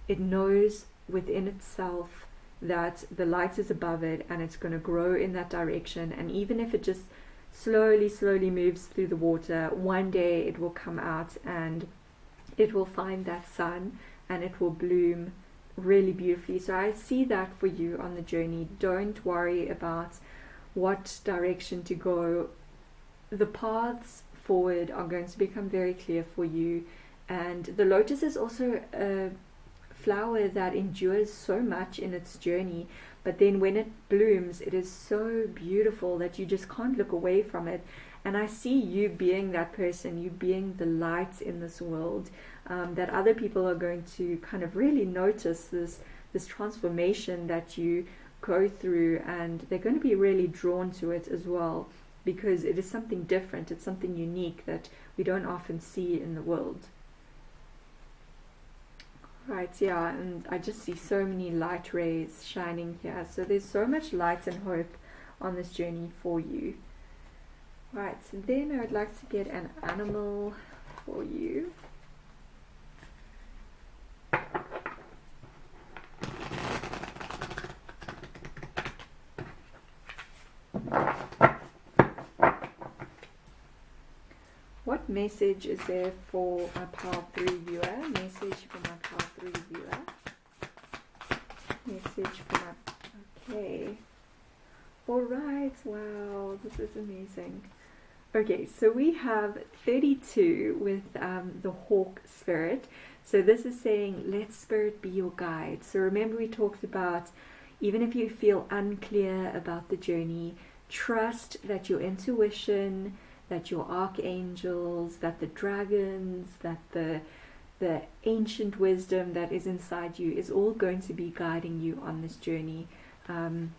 A: It knows within itself that the light is above it and it's going to grow in that direction. And even if it just slowly moves through the water, one day it will come out and it will find that sun and it will bloom really beautifully. So I see that for you on the journey. Don't worry about what direction to go. The paths forward are going to become very clear for you. And the lotus is also a flower that endures so much in its journey, but then when it blooms, it is so beautiful that you just can't look away from it. And I see you being that person, you being the light in this world, that other people are going to kind of really notice this transformation that you go through, and they're going to be really drawn to it as well, because it is something different, it's something unique that we don't often see in the world. Right, yeah, and I just see so many light rays shining here. So there's so much light and hope on this journey for you. Right, so then I would like to get an animal for you. What message is there for my Pile 3 viewer? Message for my Pile 3 viewer. Message for my... Okay. Alright, wow, this is amazing. Okay, so we have 32 with the hawk spirit. So this is saying, let spirit be your guide. So remember we talked about, even if you feel unclear about the journey, trust that your intuition, that your archangels, that the dragons, that the ancient wisdom that is inside you is all going to be guiding you on this journey. And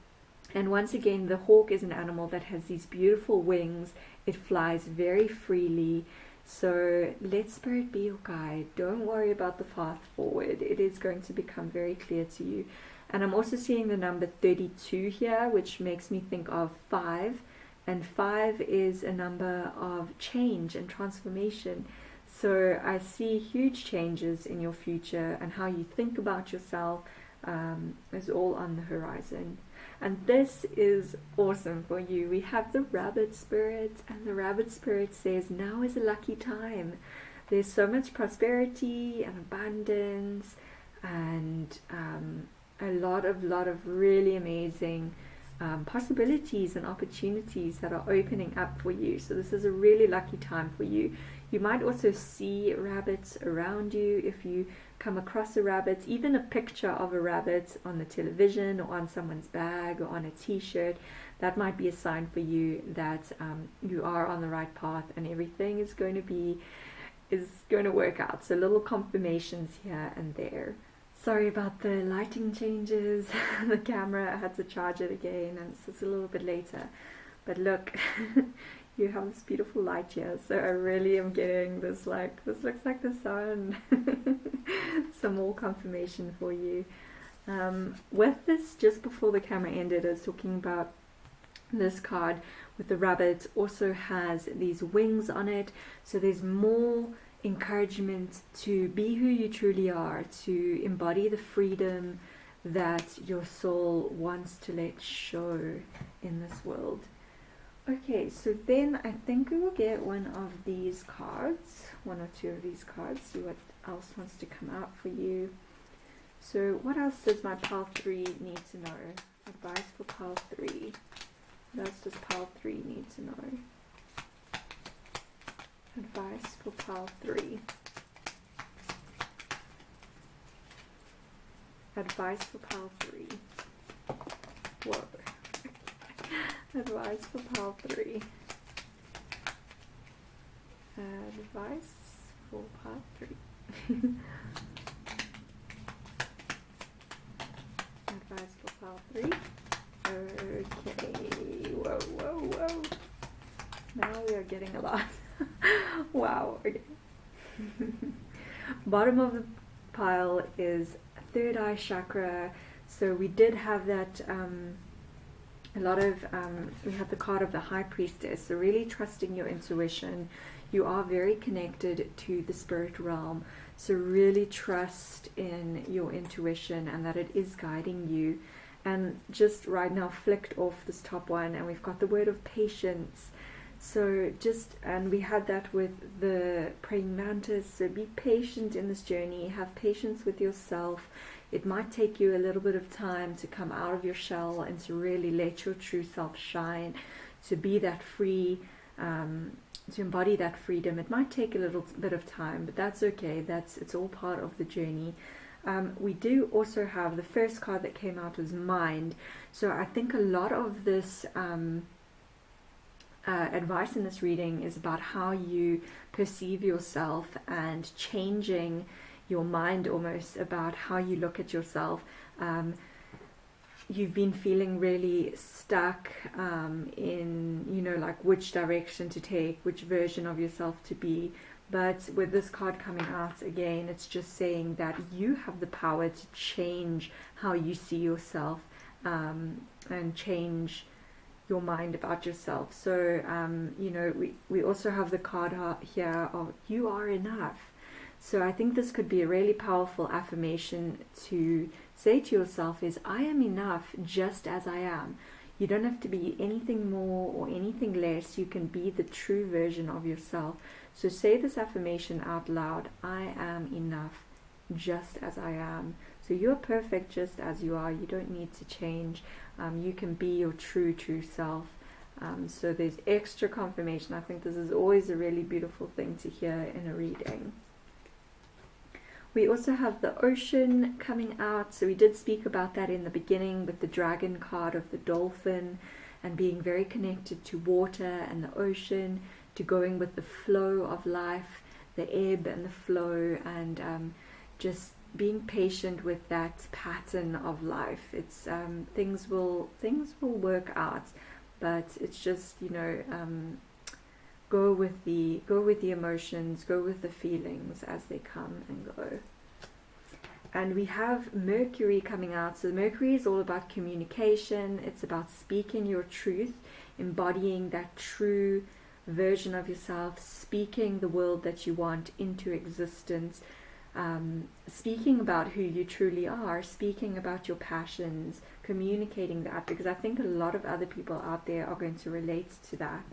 A: once again, the hawk is an animal that has these beautiful wings. It flies very freely. So let Spirit be your guide. Don't worry about the path forward. It is going to become very clear to you. And I'm also seeing the number 32 here, which makes me think of 5. And 5 is a number of change and transformation. So I see huge changes in your future, and how you think about yourself is all on the horizon. And this is awesome for you. We have the rabbit spirit, and the rabbit spirit says now is a lucky time. There's so much prosperity and abundance, and a lot of really amazing possibilities and opportunities that are opening up for you. So this is a really lucky time for you. You might also see rabbits around you. If you come across a rabbit, even a picture of a rabbit on the television or on someone's bag or on a t-shirt, that might be a sign for you that you are on the right path and everything is going to work out. So little confirmations here and there. Sorry about the lighting changes. The camera, I had to charge it again, and it's a little bit later. But look, you have this beautiful light here, so I really am getting this looks like the sun. Some more confirmation for you. With this, just before the camera ended, I was talking about this card with the rabbit also has these wings on it, so there's more encouragement to be who you truly are, to embody the freedom that your soul wants to let show in this world. Okay, so then I think we will get one of these cards, one or two of these cards, see what else wants to come out for you. So what else does my pile 3 need to know? Advice for pile 3. What else does pile 3 need to know? Advice for pile 3. Advice for pile 3. Whoa. Advice for pile 3. Advice for pile 3. Advice for pile 3. Okay. Whoa. Now we are getting a lot. Wow. Okay. Bottom of the pile is third eye chakra. So we did have that we have the card of the high priestess, so really trusting your intuition. You are very connected to the spirit realm, so really trust in your intuition and that it is guiding you. And just right now flicked off this top one, and we've got the word of patience. So and we had that with the praying mantis, so be patient in this journey, have patience with yourself. It might take you a little bit of time to come out of your shell and to really let your true self shine, to be that free, to embody that freedom. It might take a little bit of time, but that's okay. It's all part of the journey. We do also have the first card that came out was Mind. So I think a lot of this advice in this reading is about how you perceive yourself and changing your mind almost about how you look at yourself. You've been feeling really stuck in, like which direction to take, which version of yourself to be. But with this card coming out again, it's just saying that you have the power to change how you see yourself and change your mind about yourself. So, we also have the card here of you are enough. So I think this could be a really powerful affirmation to say to yourself is, I am enough just as I am. You don't have to be anything more or anything less. You can be the true version of yourself. So say this affirmation out loud. I am enough just as I am. So you're perfect just as you are. You don't need to change. You can be your true self. So there's extra confirmation. I think this is always a really beautiful thing to hear in a reading. We also have the ocean coming out. So we did speak about that in the beginning with the dragon card of the dolphin. and being very connected to water and the ocean, to going with the flow of life, the ebb and the flow, and just being patient with that pattern of life. It's things will work out, but it's just, you know, go with the emotions, go with the feelings as they come and go. And we have Mercury coming out. So Mercury is all about communication. It's about speaking your truth, embodying that true version of yourself, speaking the world that you want into existence, speaking about who you truly are, speaking about your passions, communicating that, because I think a lot of other people out there are going to relate to that.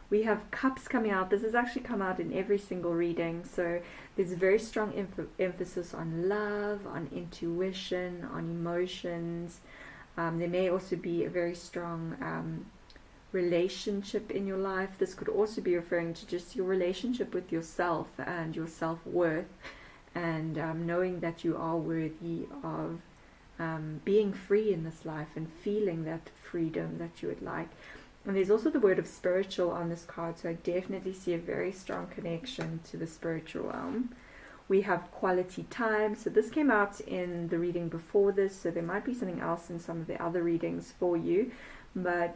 A: We have Cups coming out. This has actually come out in every single reading. So there's a very strong emphasis on love, on intuition, on emotions. There may also be a very strong relationship in your life. This could also be referring to just your relationship with yourself and your self-worth, and knowing that you are worthy of being free in this life and feeling that freedom that you would like. And there's also the word of spiritual on this card, so I definitely see a very strong connection to the spiritual realm. We have quality time. So this came out in the reading before this, so there might be something else in some of the other readings for you. But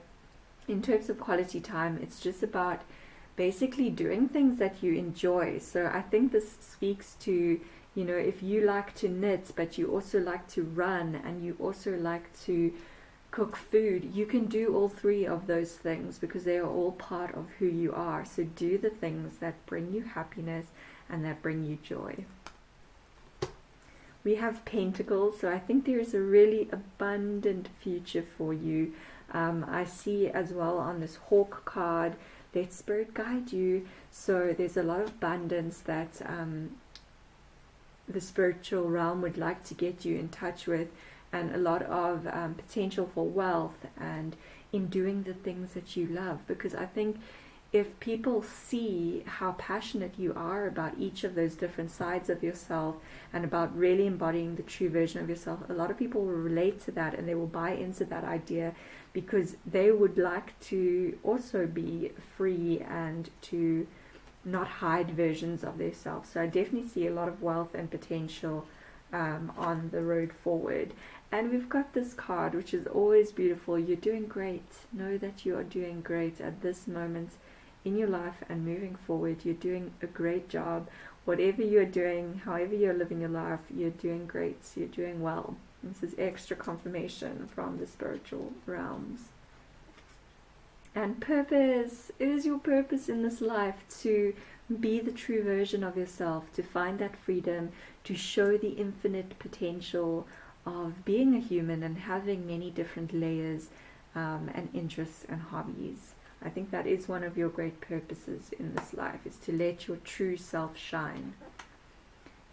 A: in terms of quality time, it's just about basically doing things that you enjoy. So I think this speaks to, you know, if you like to knit, but you also like to run, and you also like to cook food, you can do all three of those things because they are all part of who you are. So do the things that bring you happiness and that bring you joy. We have Pentacles, so I think there is a really abundant future for you. I see as well on this Hawk card, let Spirit guide you. So there's a lot of abundance that the spiritual realm would like to get you in touch with, and a lot of potential for wealth and in doing the things that you love. Because I think if people see how passionate you are about each of those different sides of yourself and about really embodying the true version of yourself, a lot of people will relate to that and they will buy into that idea, because they would like to also be free and to not hide versions of themselves. So I definitely see a lot of wealth and potential on the road forward. And we've got this card, which is always beautiful. You're doing great. Know that you are doing great at this moment in your life and moving forward. You're doing a great job. Whatever you're doing, however you're living your life, you're doing great. You're doing well. This is extra confirmation from the spiritual realms. And purpose. It is your purpose in this life to be the true version of yourself, to find that freedom, to show the infinite potential of being a human and having many different layers and interests and hobbies. I think that is one of your great purposes in this life, is to let your true self shine.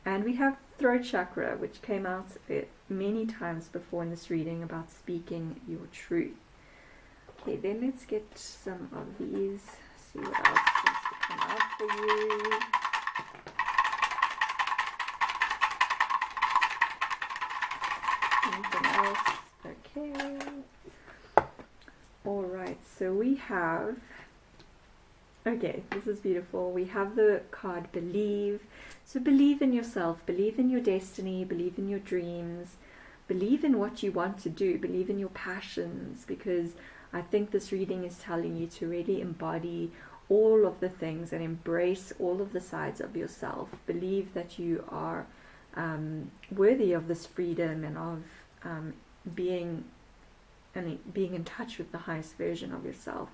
A: And we have throat chakra, which came out many times before in this reading, about speaking your truth. Okay, then let's get some of these, see what else seems to come out for you. Anything else? Okay. Alright, so we have, okay, this is beautiful. We have the card Believe. So believe in yourself, believe in your destiny, believe in your dreams, believe in what you want to do, believe in your passions, because I think this reading is telling you to really embody all of the things and embrace all of the sides of yourself. Believe that you are worthy of this freedom and of being in touch with the highest version of yourself.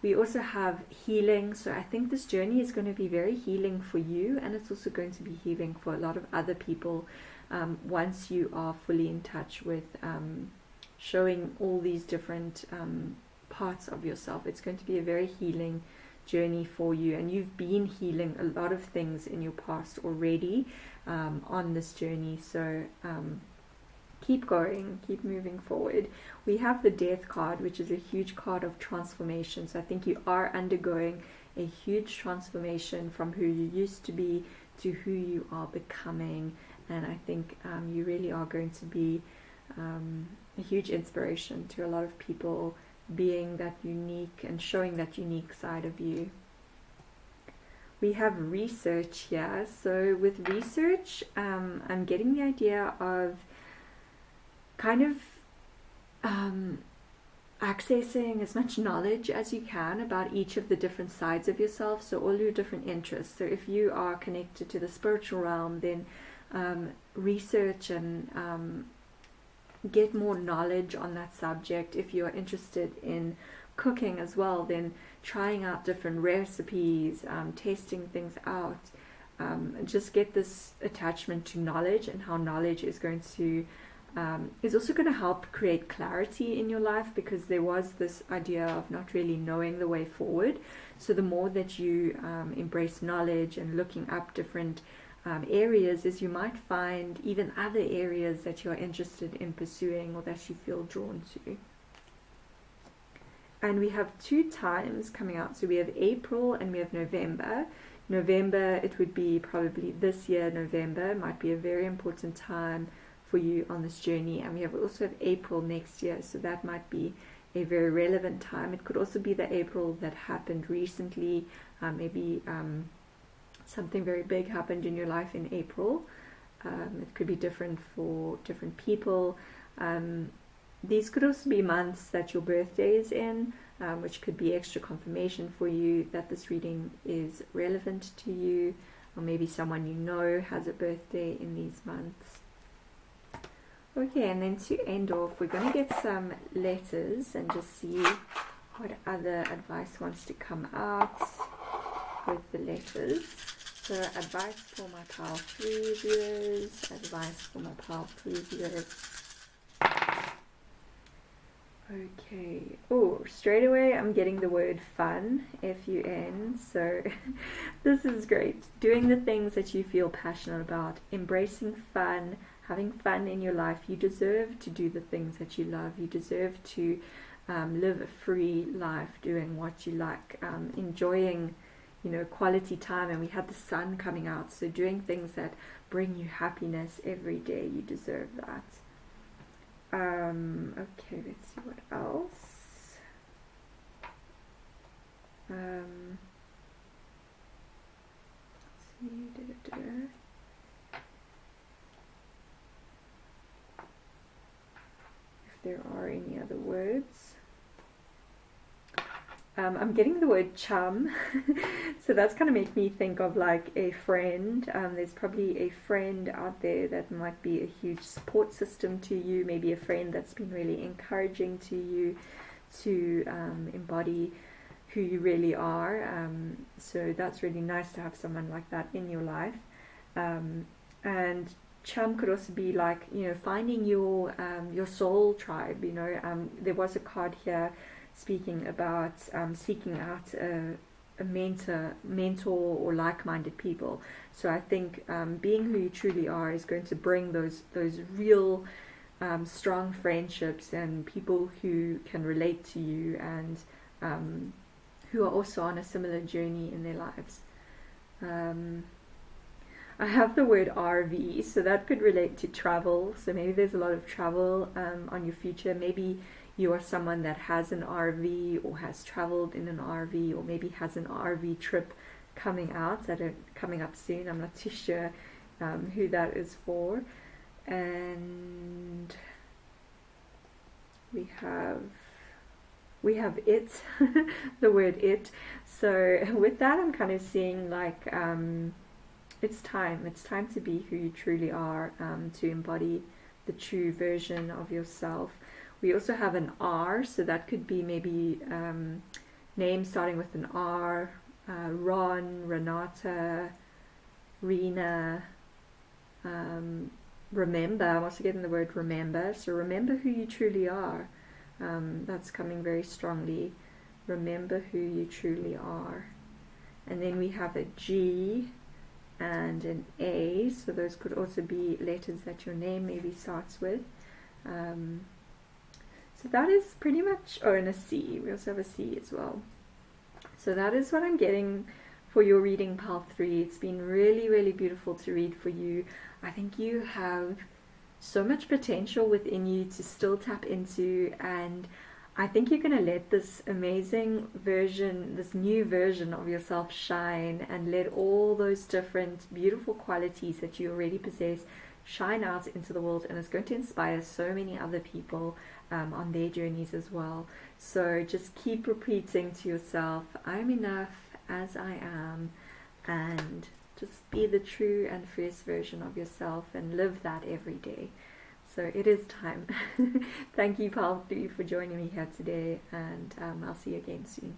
A: We also have healing. So I think this journey is going to be very healing for you, and it's also going to be healing for a lot of other people once you are fully in touch with showing all these different parts of yourself. It's going to be a very healing journey for you, and you've been healing a lot of things in your past already on this journey. So keep going, keep moving forward. We have the Death card, which is a huge card of transformation. So I think you are undergoing a huge transformation from who you used to be to who you are becoming, and I think you really are going to be a huge inspiration to a lot of people being that unique and showing that unique side of you. We have research here. So with research, I'm getting the idea of kind of accessing as much knowledge as you can about each of the different sides of yourself, so all your different interests. So if you are connected to the spiritual realm, then research and get more knowledge on that subject. If you are interested in cooking as well, then trying out different recipes, testing things out, just get this attachment to knowledge, and how knowledge is going to is also going to help create clarity in your life, because there was this idea of not really knowing the way forward. So the more that you embrace knowledge and looking up different areas, is you might find even other areas that you're interested in pursuing or that you feel drawn to. And we have 2 times coming out. So we have April and we have November. November, it would be probably this year, November, might be a very important time for you on this journey. And we have also have April next year, so that might be a very relevant time. It could also be the April that happened recently. Maybe something very big happened in your life in April. It could be different for different people. These could also be months that your birthday is in, which could be extra confirmation for you that this reading is relevant to you, or maybe someone you know has a birthday in these months. Okay, and then to end off, we're going to get some letters and just see what other advice wants to come out with the letters. So advice for my Pile 3 viewers, advice for my Pile 3 viewers. Okay, oh, straight away I'm getting the word fun, F-U-N, so this is great. Doing the things that you feel passionate about, embracing fun, having fun in your life. You deserve to do the things that you love. You deserve to live a free life, doing what you like, enjoying, quality time. And we had the sun coming out, so doing things that bring you happiness every day. You deserve that. Okay, let's see what else. Let's see. If there are any other words. I'm getting the word chum, so that's kind of make me think of like a friend. There's probably a friend out there that might be a huge support system to you, maybe a friend that's been really encouraging to you to embody who you really are. So that's really nice to have someone like that in your life. And chum could also be like, finding your soul tribe. There was a card here speaking about seeking out a mentor or like-minded people. So I think being who you truly are is going to bring those real strong friendships and people who can relate to you and who are also on a similar journey in their lives. I have the word RV, so that could relate to travel. So maybe there's a lot of travel on your future. Maybe you are someone that has an RV or has traveled in an RV, or maybe has an RV trip coming up soon. I'm not too sure who that is for. And we have it, the word it. So with that, I'm kind of seeing like it's time to be who you truly are, to embody the true version of yourself. We also have an R, so that could be maybe names starting with an R, Ron, Renata, Rena, remember. I'm also getting the word remember, so remember who you truly are. That's coming very strongly. Remember who you truly are. And then we have a G and an A, so those could also be letters that your name maybe starts with. So that is pretty much, and a C. We also have a C as well. So that is what I'm getting for your reading, Pile 3. It's been really, really beautiful to read for you. I think you have so much potential within you to still tap into, and I think you're going to let this amazing version, this new version of yourself shine, and let all those different beautiful qualities that you already possess shine out into the world, and it's going to inspire so many other people on their journeys as well. So just keep repeating to yourself, I'm enough as I am, and just be the true and first version of yourself and live that every day. So it is time. Thank you, Paul, for joining me here today, and I'll see you again soon.